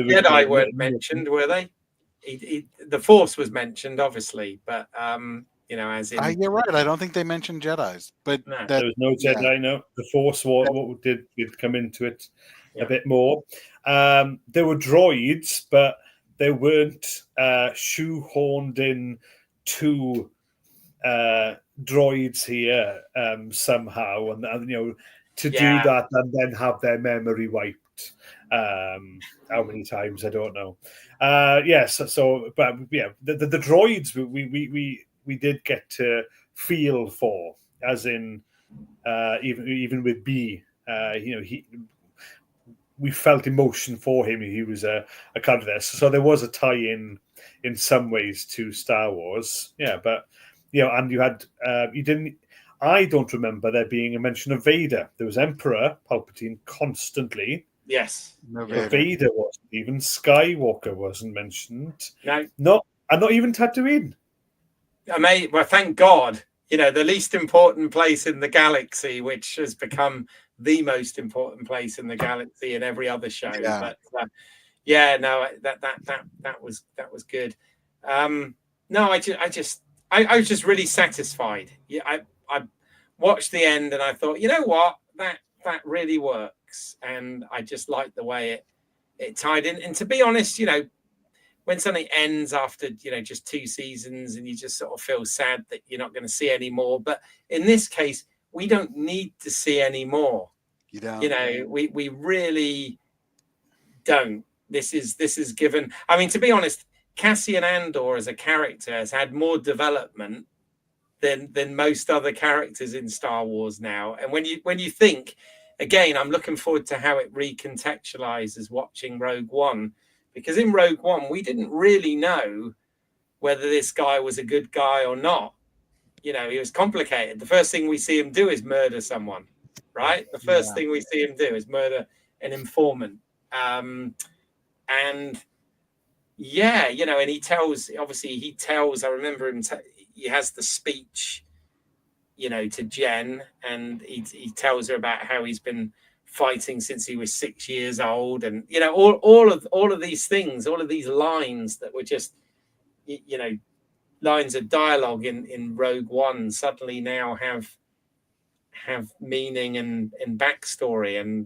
Jedi weren't mentioned, were they? The Force was mentioned, obviously, but as in, you're right. I don't think they mentioned Jedis, but no. There was no Jedi. Yeah. No, the Force what did come into it a bit more. There were droids, but they weren't shoehorned in 2 droids here somehow, and to do that and then have their memory wiped. How many times I don't know. Yes, so but yeah, the droids we did get to feel for, as in even with B, we felt emotion for him. He was a kind of this, so there was a tie-in some ways to Star Wars. Yeah, but and you had you didn't. I don't remember there being a mention of Vader. There was Emperor Palpatine constantly. Yes, no Vader wasn't. Even Skywalker wasn't mentioned. No, not even Tatooine. Well, thank God. The least important place in the galaxy, which has become the most important place in the galaxy in every other show. Yeah. But that was good. No, I was just really satisfied. Yeah, I watched the end and I thought, you know what, that really works, and I just like the way it tied in. And to be honest, when something ends after just 2 seasons, and you just sort of feel sad that you're not going to see any more. But in this case, we don't need to see any more. You don't. We really don't. This is given. I mean, to be honest, Cassian Andor as a character has had more development than most other characters in Star Wars now. And when you think, again, I'm looking forward to how it recontextualizes watching Rogue One. Because in Rogue One, we didn't really know whether this guy was a good guy or not. He was complicated. The first thing we see him do is murder someone, right? The first thing we see him do is murder an informant. And and he tells, I remember him, he has the speech, to Jen, and he tells her about how he's been fighting since he was 6 years old, and all of these things, all of these lines that were just lines of dialogue in Rogue One suddenly now have meaning and backstory, and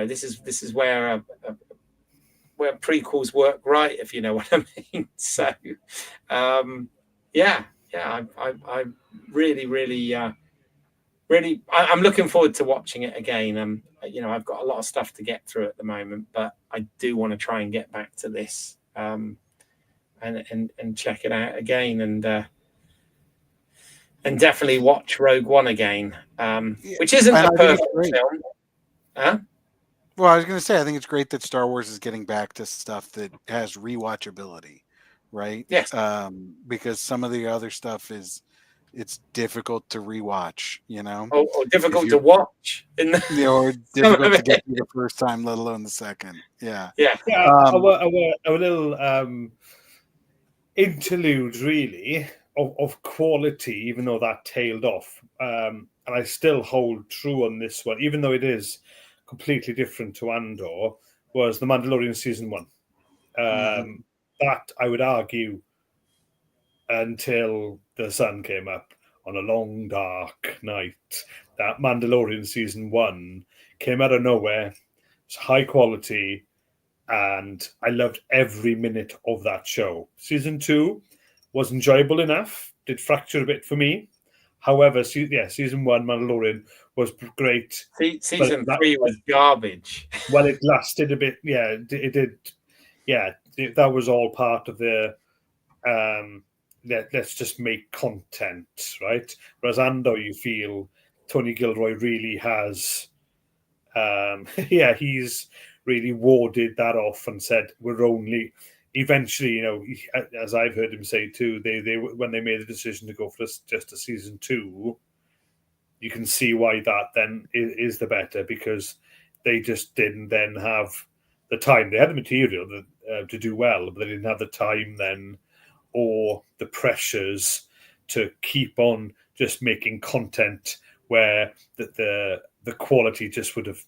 this is where prequels work right, if you know what I mean. So I really I'm looking forward to watching it again. I've got a lot of stuff to get through at the moment, but I do want to try and get back to this and check it out again, and definitely watch Rogue One again, which isn't a perfect film. Huh? Well, I was going to say, I think it's great that Star Wars is getting back to stuff that has rewatchability, right? Yes. Because some of the other stuff it's difficult to rewatch, or difficult to watch, or difficult to get through the first time, let alone the second. Our little interlude, really, of quality, even though that tailed off, and I still hold true on this one, even though it is completely different to Andor, was The Mandalorian season 1. That, I would argue, until the sun came up on a long, dark night, that Mandalorian season 1 came out of nowhere. It's high quality, and I loved every minute of that show. Season 2 was enjoyable enough. Did fracture a bit for me. However, season 1, Mandalorian, was great. Season 3 was garbage. Well, it lasted a bit. Yeah, it did. Yeah, that was all part of the let's just make content, right? Whereas Andor, you feel Tony Gilroy really has, he's really warded that off and said we're only. Eventually, as I've heard him say too, they when they made the decision to go for just a season 2, you can see why that then is the better, because they just didn't then have the time. They had the material to do well, but they didn't have the time then, or the pressures to keep on just making content where the quality just would have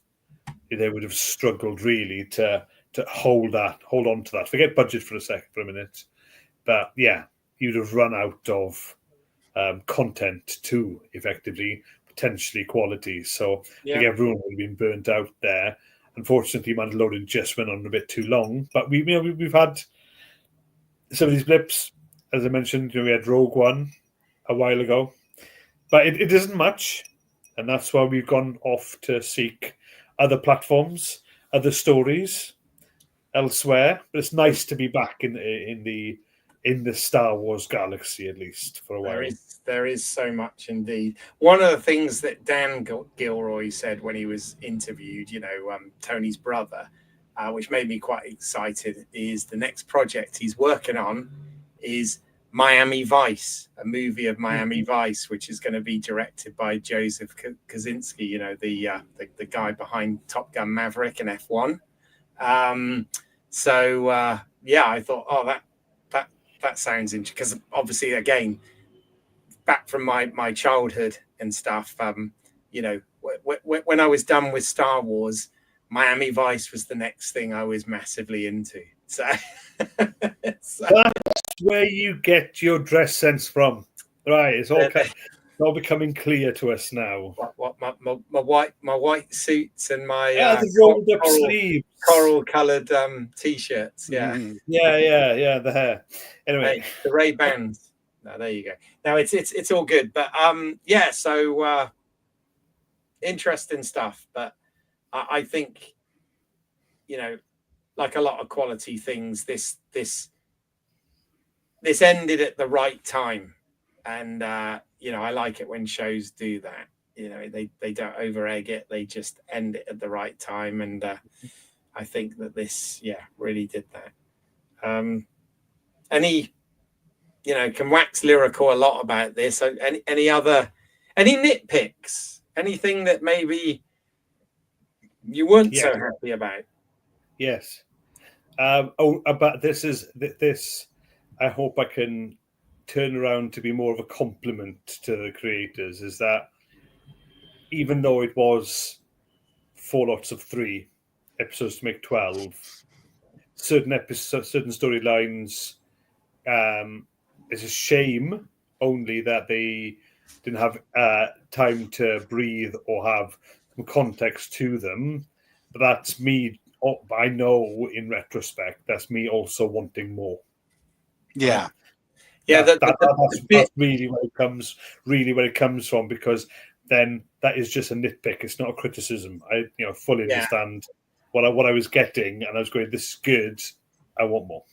struggled really to hold on to that. Forget budget for a minute, but yeah, you'd have run out of content too, effectively, potentially quality. So I think everyone would have been burnt out there. Unfortunately, Mandalorian just went on a bit too long, but we've had some of these blips. As I mentioned, we had Rogue One a while ago, but it isn't much, and that's why we've gone off to seek other platforms, other stories elsewhere. But it's nice to be back in the Star Wars galaxy, at least for a while. There is so much indeed. One of the things that Dan Gilroy said when he was interviewed, Tony's brother, which made me quite excited, is the next project he's working on is Miami Vice, a movie of Miami Vice, which is going to be directed by Joseph Kosinski, the guy behind Top Gun Maverick and F1. I thought, that sounds interesting, because obviously, again, back from my childhood and stuff, when I was done with Star Wars, Miami Vice was the next thing I was massively into. So that's where you get your dress sense from, right? It's all becoming clear to us now. What my white suits and my the rolled up sleeves, coral coloured t-shirts. Yeah, the hair. Anyway, the Ray-Bans. No, there you go. No, it's all good, but so interesting stuff. But I think, like a lot of quality things, this ended at the right time, and I like it when shows do that. They don't over egg it; they just end it at the right time, and I think that this really did that. Can wax lyrical a lot about this. So any nitpicks? Anything that maybe you weren't so happy about? Yes. But this. I hope I can turn around to be more of a compliment to the creators. Is that even though it was 4 lots of 3 episodes to make 12, certain storylines. It's a shame only that they didn't have time to breathe or have some context to them. But that's me. I know in retrospect, that's me also wanting more. Yeah. That's really where it comes from, because then that is just a nitpick. It's not a criticism. I fully understand what I was getting, and I was going, this is good. I want more.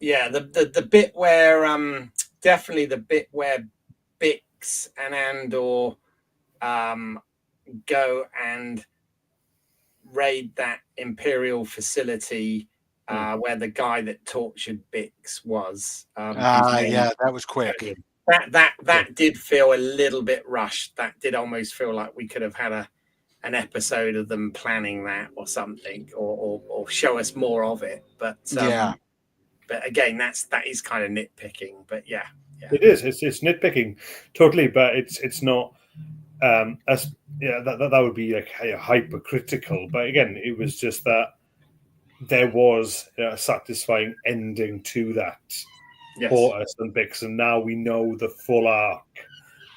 Yeah, the bit where definitely the bit where Bix and Andor go and raid that Imperial facility where the guy that tortured Bix was. That was quick. That did feel a little bit rushed. That did almost feel like we could have had an episode of them planning that or something, or show us more of it. But But again, that is kind of nitpicking. But yeah. It is. It's nitpicking totally, but it's not. That would be like hypercritical. But again, it was just that there was a satisfying ending to that for us and Bix, and now we know the full arc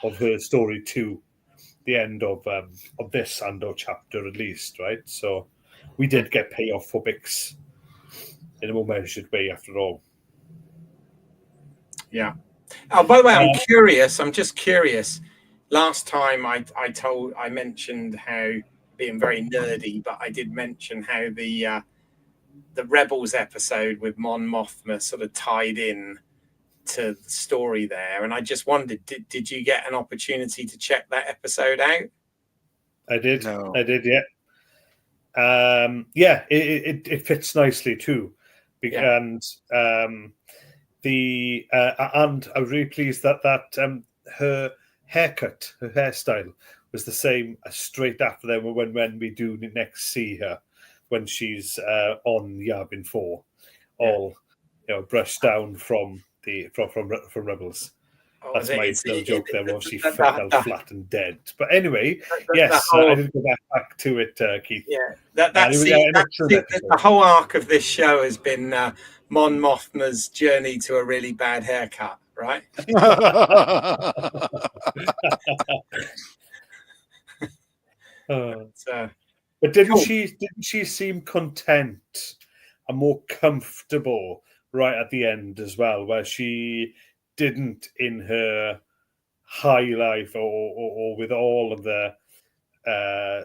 of her story to the end of this Andor chapter, at least, right? So we did get payoff for Bix in a more measured way after all. Yeah. Oh, by the way, I'm just curious. Last time I mentioned how being very nerdy, but I did mention how the Rebels episode with Mon Mothma sort of tied in to the story there, and I just wondered, did you get an opportunity to check that episode out? I did. No. I did. Yeah. It fits nicely too, and and I was really pleased that her haircut, her hairstyle, was the same straight after them when we do next see her, when she's on Yavin 4, all brushed down from Rebels. That's my little joke there. Well, she fell flat and dead. But anyway, yes, I didn't go back to it, Keith. Yeah, the whole arc of this show has been Mon Mothma's journey to a really bad haircut, right? But didn't she seem content and more comfortable right at the end as well, where she didn't in her high life or with all of the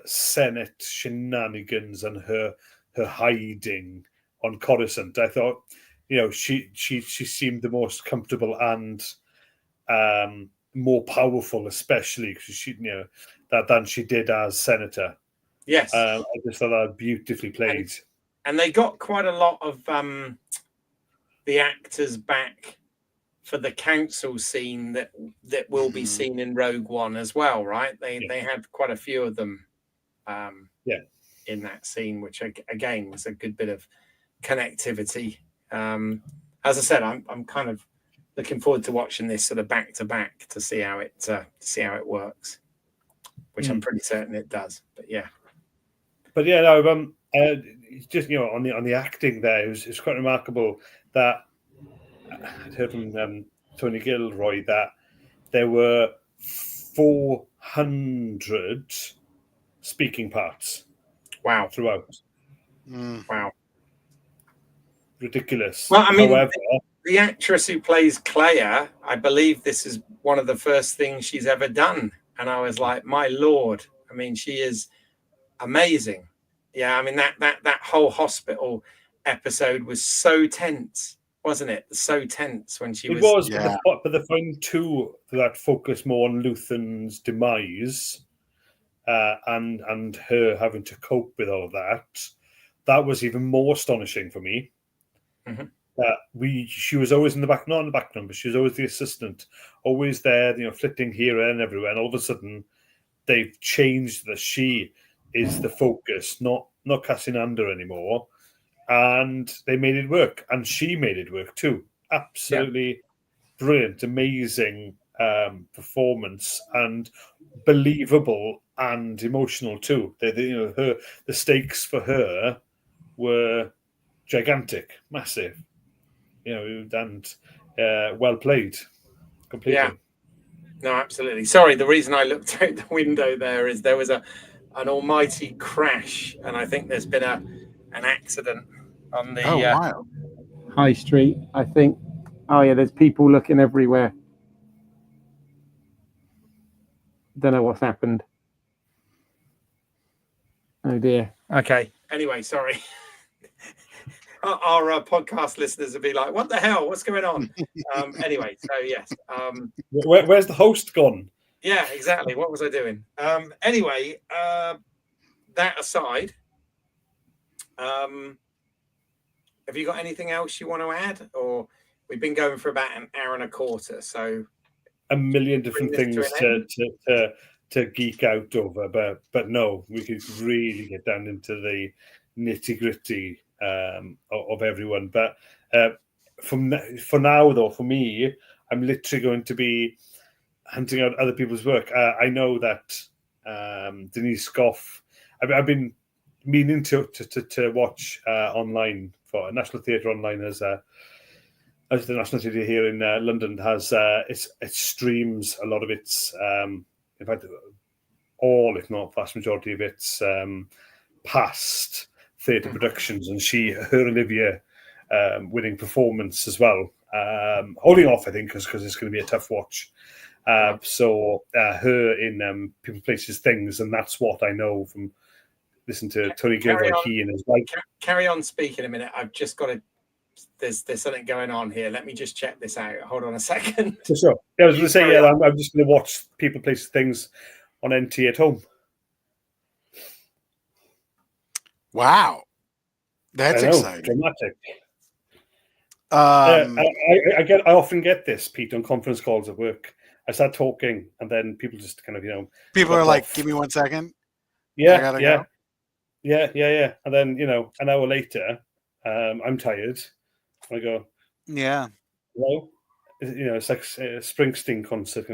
Senate shenanigans and her hiding on Coruscant? I thought, she seemed the most comfortable and more powerful, especially because she, than she did as Senator. Yes, I just thought that beautifully played. And they got quite a lot of the actors back for the council scene that will be seen in Rogue One as well, right? They had quite a few of them in that scene, which again was a good bit of connectivity. As I said, I'm kind of looking forward to watching this sort of back to back to see how it works, which I'm pretty certain it does. But yeah. Just on the acting there, it was quite remarkable that I'd heard from Tony Gilroy that there were 400 speaking parts. Wow! Throughout. Wow! Ridiculous. Well, I mean, however, the actress who plays Cleia, I believe this is one of the first things she's ever done, and I was like, my lord! I mean, she is amazing. Yeah, I mean that whole hospital episode was so tense, wasn't it? So tense when she was. It was, but the final two that focus more on Luthen's demise and her having to cope with all of that. That was even more astonishing for me. She was always in the back, not in the background, but she was always the assistant, always there, flitting here and everywhere. And all of a sudden, they've changed that she is the focus, not Cassian Andor anymore, and they made it work, and she made it work too. Absolutely brilliant, amazing performance, and believable and emotional too. The stakes for her were gigantic, massive, and well played, completely. Yeah, no, absolutely. Sorry, the reason I looked out the window there is there was an almighty crash, and I think there's been an accident on the High Street, I think. Oh yeah, there's people looking everywhere. Don't know what's happened. Oh dear. Okay. Anyway, sorry. Our podcast listeners will be like, "What the hell? What's going on?" Anyway, so yes. Where's the host gone? Yeah, exactly. What was I doing? Anyway, that aside, have you got anything else you want to add? Or we've been going for about an hour and a quarter, so a million different things to geek out over, but no, we could really get down into the nitty-gritty of everyone. But for now, though, for me, I'm literally going to be hunting out other people's work. I know that Denise Gough, I've been meaning to watch online for National Theatre Online as the National Theatre here in London has it streams a lot of its in fact all, if not vast majority of its past theatre productions, and her Olivia winning performance as well. Holding off, I think, because it's going to be a tough watch. So her in People, Places, Things, and that's what I know from listening to Tony Gilroy. He and his wife. Carry on speaking a minute. I've just got to. There's something going on here. Let me just check this out. Hold on a second. So I was going to say, I'm just going to watch People, Places, Things on NT at home. Wow, that's exciting. Dramatic. I often get this, Pete, on conference calls at work. I start talking, and then people just kind of, people are like, "Give me 1 second." Yeah, I gotta go. Yeah. And then an hour later, I'm tired. I go, yeah. Hello, it's like a Springsteen concert.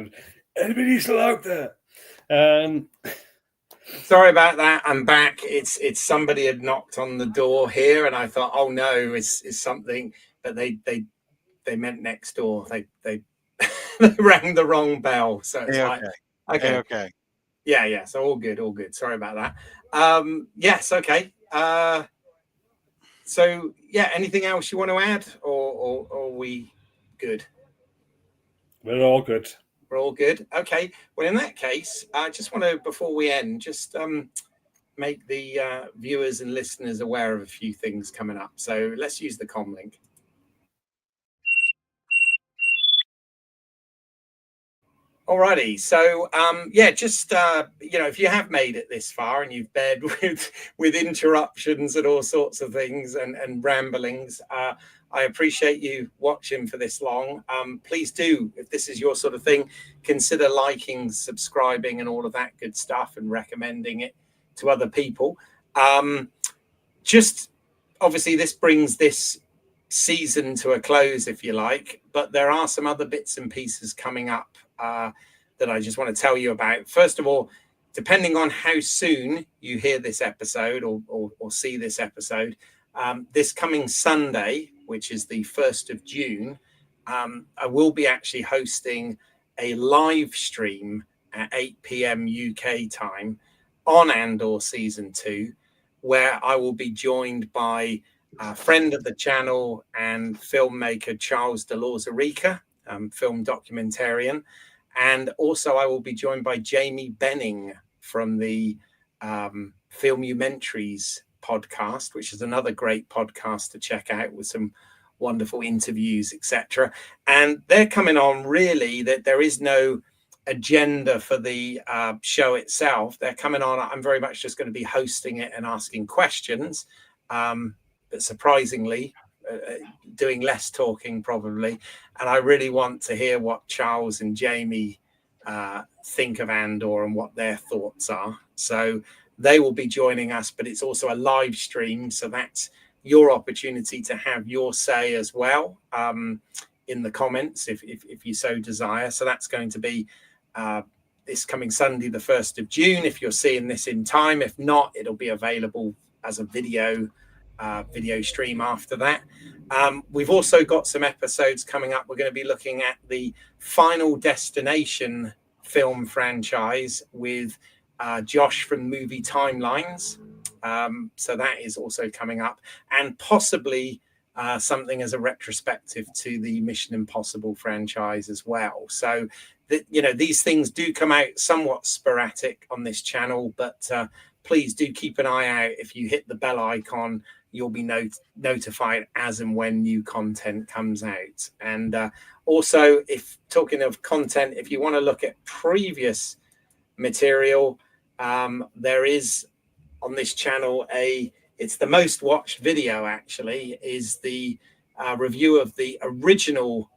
Anybody still out there? Sorry about that. I'm back. It's somebody had knocked on the door here, and I thought, oh no, it's something. But they meant next door. They they rang the wrong bell. So it's okay. Yeah. So all good. Sorry about that. Yes. Okay. So yeah, anything else you want to add, or are we good? We're all good. We're all good. Okay. Well, in that case, I just want to, before we end, just make the viewers and listeners aware of a few things coming up. So let's use the com link. Alrighty, so just if you have made it this far and you've bared with interruptions and all sorts of things and ramblings, I appreciate you watching for this long. Please do, if this is your sort of thing, consider liking, subscribing, and all of that good stuff, and recommending it to other people. Just obviously, this brings this season to a close, if you like, but there are some other bits and pieces coming up that I just want to tell you about. First of all, depending on how soon you hear this episode or see this episode, this coming Sunday, which is the 1st of June, I will be actually hosting a live stream at 8 p.m. UK time on Andor Season 2, where I will be joined by a friend of the channel and filmmaker Charles de Lauzarica, film documentarian. And also I will be joined by Jamie Benning from the Filmumentaries podcast, which is another great podcast to check out with some wonderful interviews, etc. And they're coming on really that there is no agenda for the show itself. They're coming on. I'm very much just going to be hosting it and asking questions, but surprisingly doing less talking probably. And I really want to hear what Charles and Jamie think of Andor and what their thoughts are. So they will be joining us, but it's also a live stream, so that's your opportunity to have your say as well in the comments if you so desire. So that's going to be this coming Sunday, the 1st of June, if you're seeing this in time. If not, it'll be available as a video stream after that. We've also got some episodes coming up. We're going to be looking at the Final Destination film franchise with Josh from Movie Timelines. So that is also coming up, and possibly something as a retrospective to the Mission Impossible franchise as well. So these things do come out somewhat sporadic on this channel, but please do keep an eye out. If you hit the bell icon, you'll be notified as and when new content comes out. And also, if talking of content, if you want to look at previous material, there is on this channel it's the most watched video actually, is the review of the original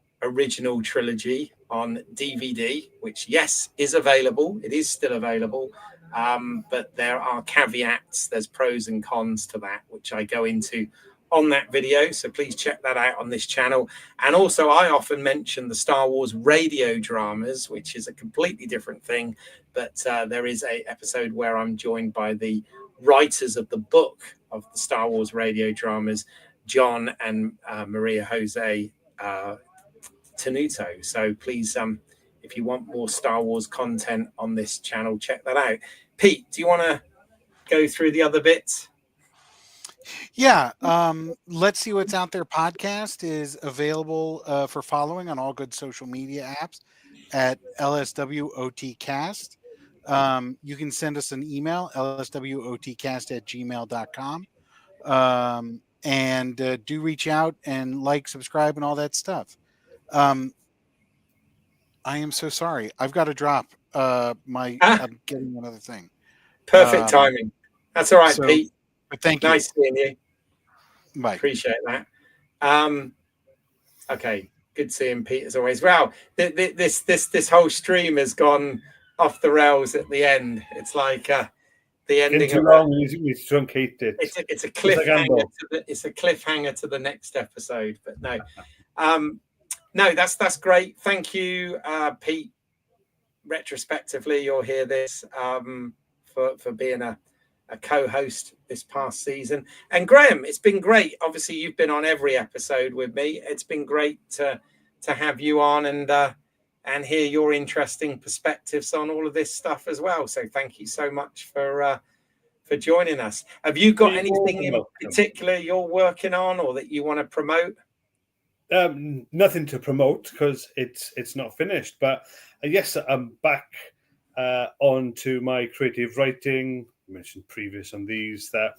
trilogy on DVD, which yes is available. It is still available. But there are caveats, there's pros and cons to that, which I go into on that video. So please check that out on this channel. And also I often mention the Star Wars radio dramas, which is a completely different thing. But there is a episode where I'm joined by the writers of the book of the Star Wars radio dramas, John and Maria Jose Tenuto. So please, if you want more Star Wars content on this channel, check that out. Pete, do you want to go through the other bits? Yeah. Let's See What's Out There podcast is available for following on all good social media apps at LSWOTcast. You can send us an email, lswotcast@gmail.com. And do reach out and like, subscribe, and all that stuff. I am so sorry. I've got to drop. I'm getting another thing. Perfect timing. That's all right, so, Pete. But thank you. Nice seeing you. Bye. Appreciate that. Okay, good seeing Pete as always. Wow, this whole stream has gone off the rails at the end. It's like the ending too of long. We truncated it. It's a cliffhanger. It's a cliffhanger to the next episode. But no, no, that's great. Thank you, Pete. Retrospectively, you'll hear this for being a co-host this past season. And Graham, it's been great. Obviously, you've been on every episode with me. It's been great to have you on and hear your interesting perspectives on all of this stuff as well. So thank you so much for joining us. Have you got anything in particular you're working on or that you want to promote? Nothing to promote because it's not finished. But yes, I'm back onto my creative writing. I mentioned previous on these that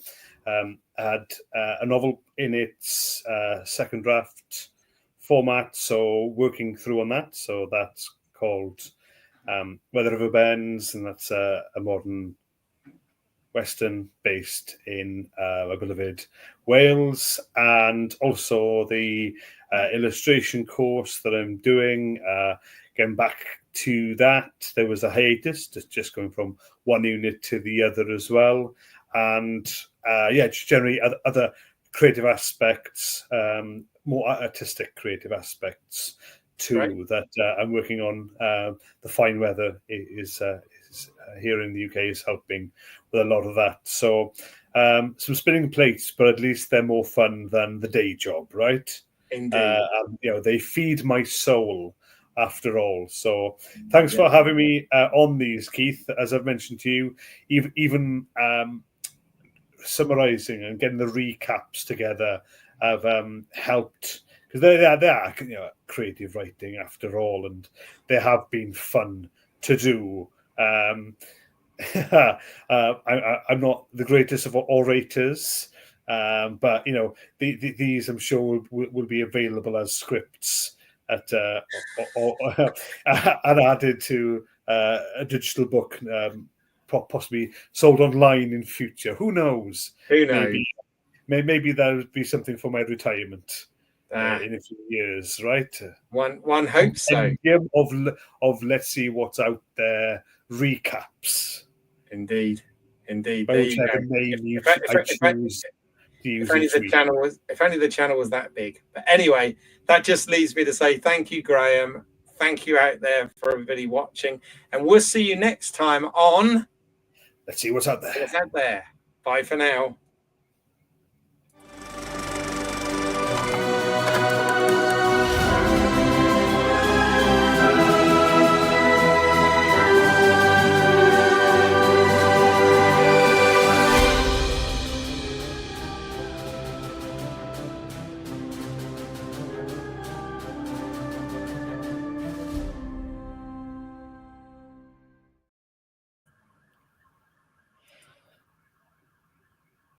had a novel in its second draft format, so working through on that. So that's called Where the River Bends, and that's a modern Western based in my beloved Wales, and also the illustration course that I'm doing. Getting back to that, there was a hiatus, just going from one unit to the other as well, and just generally other creative aspects, more artistic creative aspects too, that I'm working on. The fine weather is here in the UK is helping with a lot of that. So some spinning plates, but at least they're more fun than the day job, right? Indeed. They feed my soul after all. So thanks for having me on these, Keith. As I've mentioned to you, even summarizing and getting the recaps together have helped, because they are creative writing after all, and they have been fun to do. I'm not the greatest of orators, but these I'm sure will be available as scripts at and added to a digital book, possibly sold online in future. Who knows? Who knows? Maybe that would be something for my retirement in a few years, right? One hopes so. Of Let's See What's Out There recaps. Indeed. Whichever name I choose. If only the channel was that big. But anyway, that just leaves me to say thank you, Graham. Thank you out there for everybody watching, and we'll see you next time on Let's See What's Out There. Bye for now.